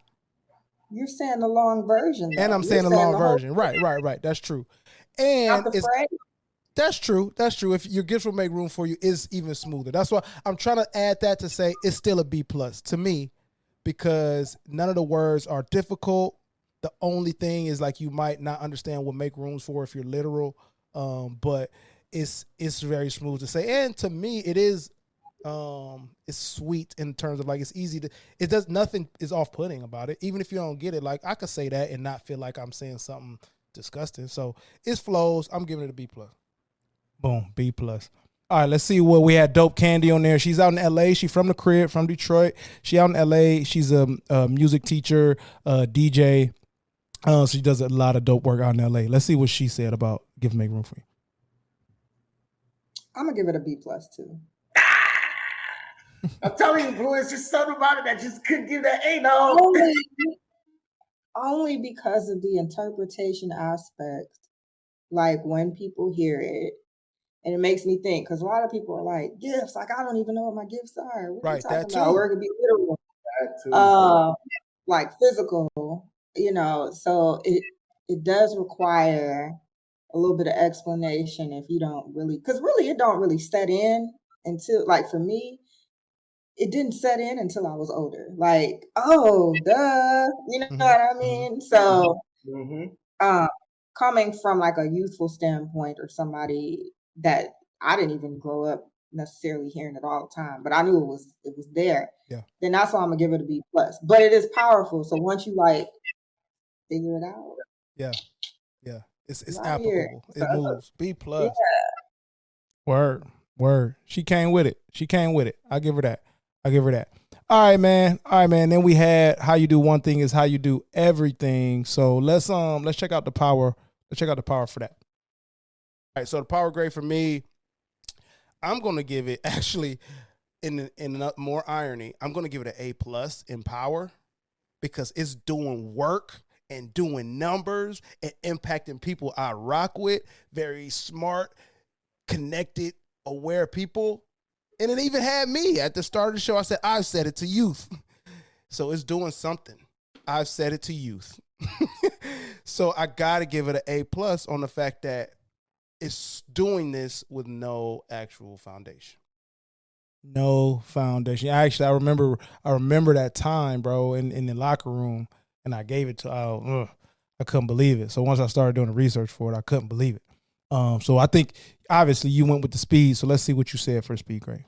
S12: You're saying the long version, though.
S1: And I'm saying the long version, right. That's true, and that's true. If your gifts will make room for you, is even smoother. That's why I'm trying to add that to say it's still a B+ to me. Because none of the words are difficult. The only thing is like you might not understand what make rooms for if you're literal, but it's very smooth to say. And to me, it is it's sweet in terms of like it's easy to. It does nothing is off-putting about it. Even if you don't get it, like I could say that and not feel like I'm saying something disgusting. So it flows. I'm giving it a B+. Boom, B plus. All right, let's see what we had. Dope Candy on there. She's out in LA. She's from the crib, from Detroit. She out in LA. She's a music teacher, DJ. She does a lot of dope work out in LA. Let's see what she said about Give Make Room for You.
S12: I'm gonna give it a B plus too.
S7: I'm telling you, bro, it's just something about it that just couldn't give that A. No,
S12: only because of the interpretation aspect. Like when people hear it, and it makes me think, because a lot of people are like, gifts, like I don't even know what my gifts are. What are you talking about? Or it could be literal. Like physical, so it does require a little bit of explanation if you don't really, because really it don't really set in until, like for me, it didn't set in until I was older. Like, oh, duh, you know what I mean? So coming from like a youthful standpoint, or somebody that I didn't even grow up necessarily hearing it all the time, but I knew it was there.
S1: Yeah.
S12: Then that's why I'm gonna give it a B plus. But it is powerful. So once you like figure it out.
S1: Yeah. It's
S12: Right
S1: applicable.
S12: here.
S1: It moves. B plus.
S12: Yeah.
S1: Word. She came with it. I give her that. All right, man. Then we had how you do one thing is how you do everything. So let's check out the power. Let's check out the power for that. All right. So the power grade for me, I'm gonna give it actually in more irony. I'm gonna give it an A plus in power because it's doing work and doing numbers and impacting people I rock with. Very smart, connected, aware people. And it even had me at the start of the show. I said, I've said it to youth. So it's doing something. I've said it to youth. So I got to give it an A plus on the fact that it's doing this with no actual foundation. No foundation. Actually, I remember that time, bro, in the locker room, and I gave it to, I couldn't believe it. So once I started doing the research for it, I couldn't believe it. So I think obviously you went with the speed. So let's see what you said for speed grade.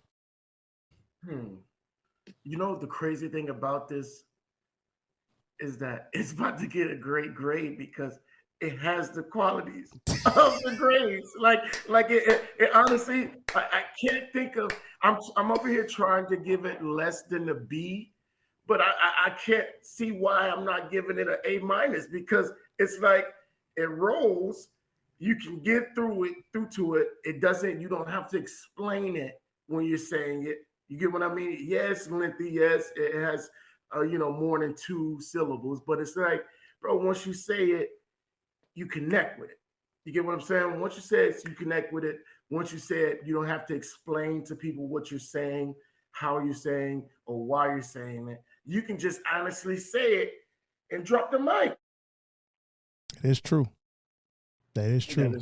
S7: You know, the crazy thing about this is that it's about to get a great grade because it has the qualities of the grades. Like it honestly, I can't think of. I'm over here trying to give it less than a B, but I can't see why I'm not giving it an A minus because it's like it rolls. You can get through to it. It doesn't. You don't have to explain it when you're saying it. You get what I mean? Yes, lengthy. Yes, it has more than 2 syllables, but it's like, bro, once you say it, you connect with it. You get what I'm saying? Once you say it, you connect with it. Once you say it, you don't have to explain to people what you're saying, how you're saying, or why you're saying it. You can just honestly say it and drop the mic.
S1: It is true. That is true.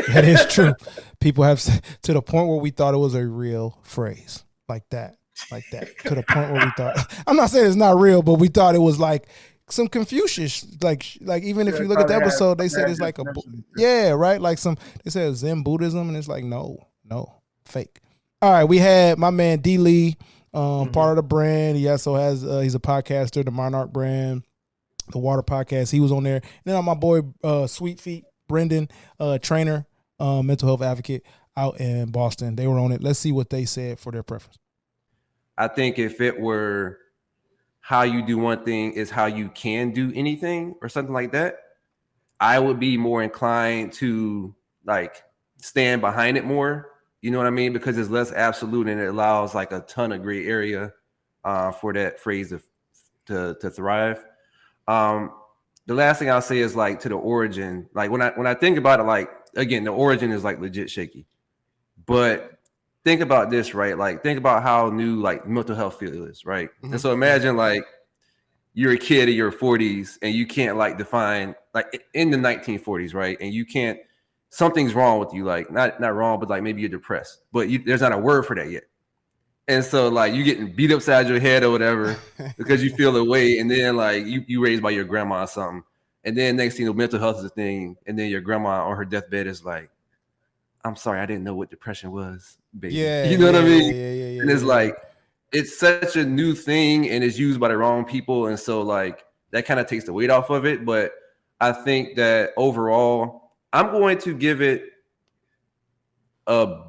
S1: That is true. People have to the point where we thought it was a real phrase like that, to the point where we thought, I'm not saying it's not real, but we thought it was like some Confucius, like even if you look at the episode, they said it's like right? Like they said Zen Buddhism, and it's like, no, fake. All right. We had my man D Lee, part of the brand. He also has, he's a podcaster, the Monarch brand, the Water Podcast. He was on there. And then my boy, Sweet Feet, Brendan, trainer, mental health advocate out in Boston. They were on it. Let's see what they said for their preference.
S13: I think if it were how you do one thing is how you can do anything or something like that, I would be more inclined to like stand behind it more. You know what I mean? Because it's less absolute and it allows like a ton of gray area for that phrase to thrive. The last thing I'll say is like to the origin. Like when I think about it, like again, the origin is like legit shaky. But think about this, right? Like think about how new like mental health field is, right? Mm-hmm. And so imagine like you're a kid in your 40s and you can't like define like in the 1940s, right? And you can't, something's wrong with you, like not wrong, but like maybe you're depressed, but there's not a word for that yet. And so like you getting beat upside your head or whatever because you feel away, and then like you raised by your grandma or something, and then next thing you know, mental health is a thing, and then your grandma on her deathbed is like, I'm sorry, I didn't know what depression was, baby.
S1: Yeah,
S13: you know what I mean?
S1: Yeah,
S13: and it's like it's such a new thing and it's used by the wrong people, and so like that kind of takes the weight off of it. But I think that overall, I'm going to give it a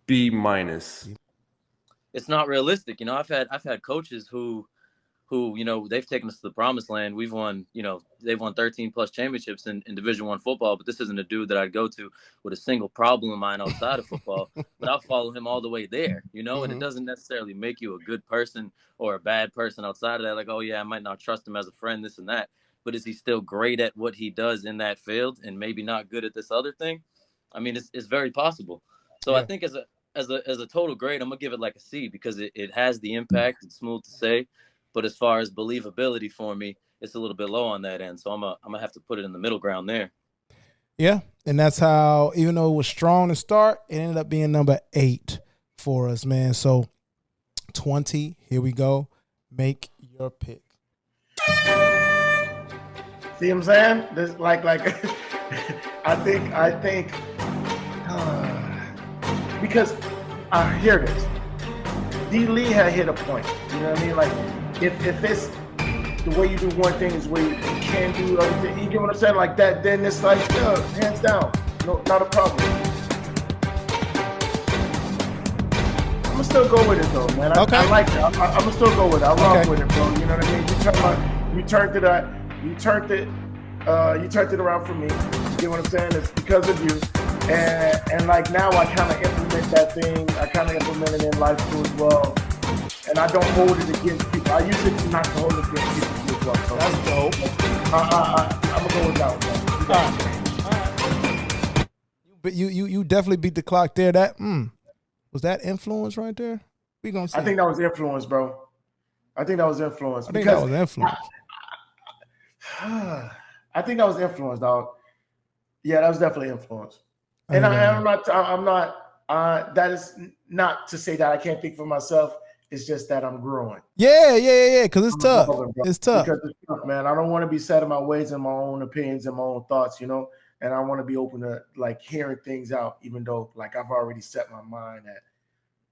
S13: B minus.
S14: It's not realistic. You know, I've had coaches who you know, they've taken us to the promised land. We've won, you know, they've won 13 plus championships in Division I football, but this isn't a dude that I'd go to with a single problem of mine outside of football, but I'll follow him all the way there, you know, and it doesn't necessarily make you a good person or a bad person outside of that. Like, oh yeah, I might not trust him as a friend, this and that, but is he still great at what he does in that field and maybe not good at this other thing? I mean, it's very possible. So I think as a total grade, I'm gonna give it like a C because it has the impact. It's smooth to say. But as far as believability for me, it's a little bit low on that end. So I'm gonna have to put it in the middle ground there.
S1: Yeah, and that's how, even though it was strong to start, it ended up being number 8 for us, man. So 20, here we go. Make your pick.
S7: See what I'm saying? This like I think because here it is. D. Lee had hit a point. You know what I mean? Like if it's the way you do one thing is the way you can do other things. You get what I'm saying? Like that, then it's like, hands down. No, not a problem. I'm gonna still go with it though, man. I like it. I'm gonna still go with it. I rock with it, bro. You know what I mean? You turned it around for me. You get what I'm saying? It's because of you. And like now I kind of implement that thing. I kind of implement it in life too as well. And I don't hold it against people. I use it not to hold it against people too as well. So that's dope. I'm gonna go with that one.
S1: But you definitely beat the clock there. That was that influence right there? We gonna see.
S7: I think that was influence, bro. I think that was influence.
S1: I think that was influence.
S7: I think that was influence, dog. Yeah, that was definitely influence. And I'm not. That is not to say that I can't think for myself. It's just that I'm growing.
S1: Yeah. Because it's tough. It's tough.
S7: Because it's tough, man. I don't want to be set in my ways and my own opinions and my own thoughts, you know. And I want to be open to like hearing things out, even though like I've already set my mind that,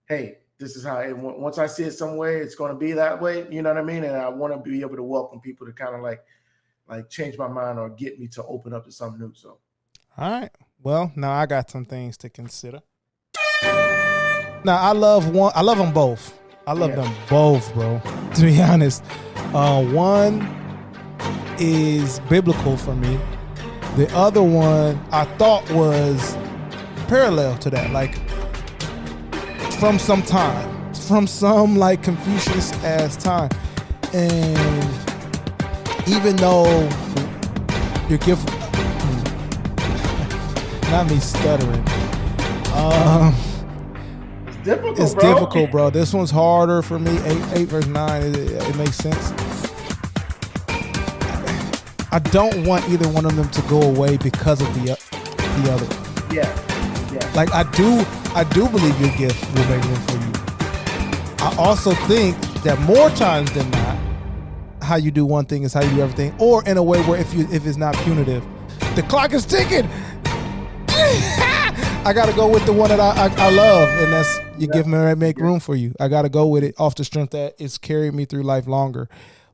S7: hey, this is how it. Once I see it some way, it's going to be that way. You know what I mean? And I want to be able to welcome people to kind of like change my mind or get me to open up to something new. So,
S1: all right. Well, now I got some things to consider. Now I love them both. I love them both, bro. To be honest, one is biblical for me. The other one I thought was parallel to that, like from some like Confucius ass time. And even though your gift, not me stuttering. It's difficult, bro. This one's harder for me. 8 verse 9. It makes sense. I don't want either one of them to go away because of the other one.
S7: Yeah.
S1: Like I do believe your gift will make room for you. I also think that more times than not, how you do one thing is how you do everything, or in a way where if it's not punitive, the clock is ticking. I gotta go with the one that I love, and that's make room for you. I gotta go with it off the strength that it's carried me through life longer.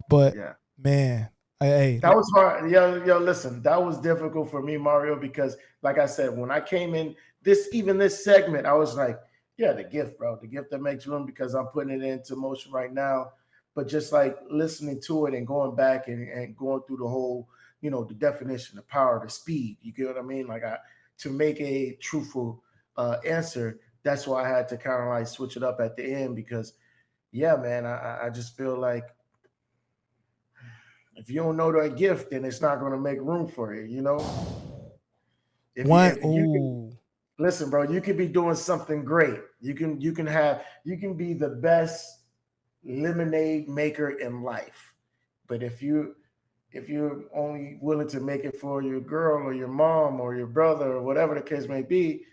S1: But man, hey,
S7: that was hard. Yo, listen, that was difficult for me, Mario, because like I said, when I came in this segment, I was like, yeah, the gift, bro, the gift that makes room, because I'm putting it into motion right now. But just like listening to it and going back and going through the whole, you know, the definition, the power, the speed, you get what I mean? Like to make a truthful answer, that's why I had to kind of like switch it up at the end, because yeah, man, I just feel like if you don't know that gift, then it's not going to make room for you, you know? Listen, bro, you could be doing something great. You can be the best lemonade maker in life. But if you're only willing to make it for your girl or your mom or your brother or whatever the case may be,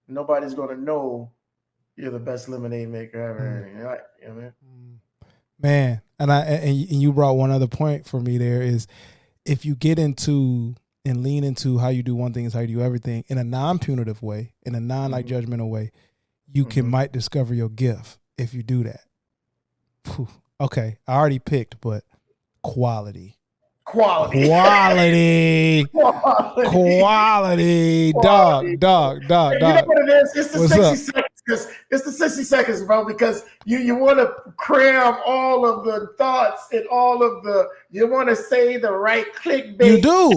S7: nobody's going to know you're the best lemonade maker ever. You know what I mean?
S1: Man, and you brought one other point for me there is, if you get into and lean into how you do one thing is how you do everything in a non-punitive way, in a non-like judgmental way, you might discover your gift if you do that. Whew. Okay, I already picked, but quality.
S7: Quality.
S1: Quality. Quality. Dog.
S7: You know what it is? It's the
S1: What's
S7: 60
S1: up?
S7: seconds. Because it's the 60 seconds, bro. Because you want to cram all of the thoughts and all of you want to say the right clickbait.
S1: You do.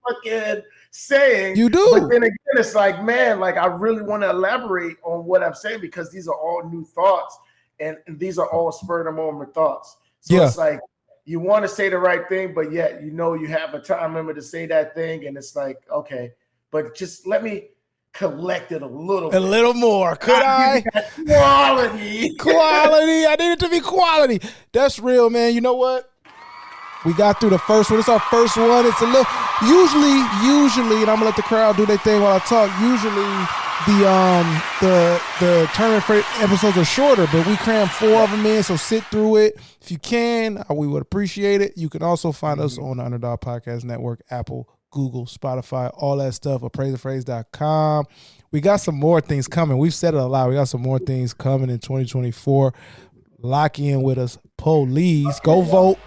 S7: Fucking saying.
S1: You do.
S7: But then again, it's like, man, like I really want to elaborate on what I'm saying because these are all new thoughts and these are all spur of the moment thoughts. So it's like you want to say the right thing, but yet you know you have a time limit to say that thing, and it's like, okay, but just let me collect it a little
S1: more. Could I?
S7: Quality.
S1: Quality. I need it to be quality. That's real, man. You know what? We got through the first one. It's our first one. It's a little usually, and I'm gonna let the crowd do their thing while I talk. Usually the tournament episodes are shorter, but we crammed 4 of them in, so sit through it. If you can, we would appreciate it. You can also find us on the Underdog Podcast Network, Apple, Google, Spotify, all that stuff, appraisephrase.com. We got some more things coming. We've said it a lot. We got some more things coming in 2024. Lock in with us, police. Go vote.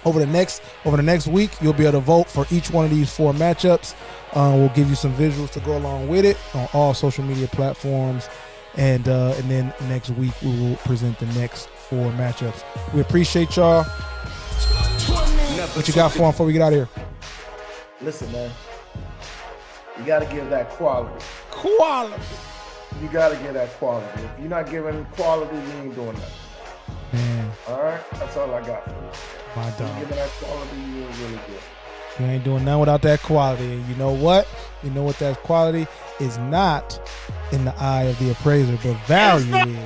S1: Over the next week, you'll be able to vote for each one of these 4 matchups. We'll give you some visuals to go along with it on all social media platforms. And then next week, we will present the next 4 matchups. We appreciate y'all. What you got for them before we get out of here?
S7: Listen, man. You got to give that quality.
S1: Quality.
S7: You got to give that quality. If you're not giving quality, you ain't doing nothing.
S1: Man.
S7: All right? That's all I got for you.
S1: My dog.
S7: You giving that quality, you're really good.
S1: You ain't doing nothing without that quality. And you know what? You know what that quality is not in the eye of the appraiser, but value is.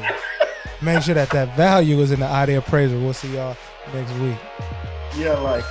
S1: Make sure that value is in the eye of the appraiser. We'll see y'all next week.
S7: Yeah, like.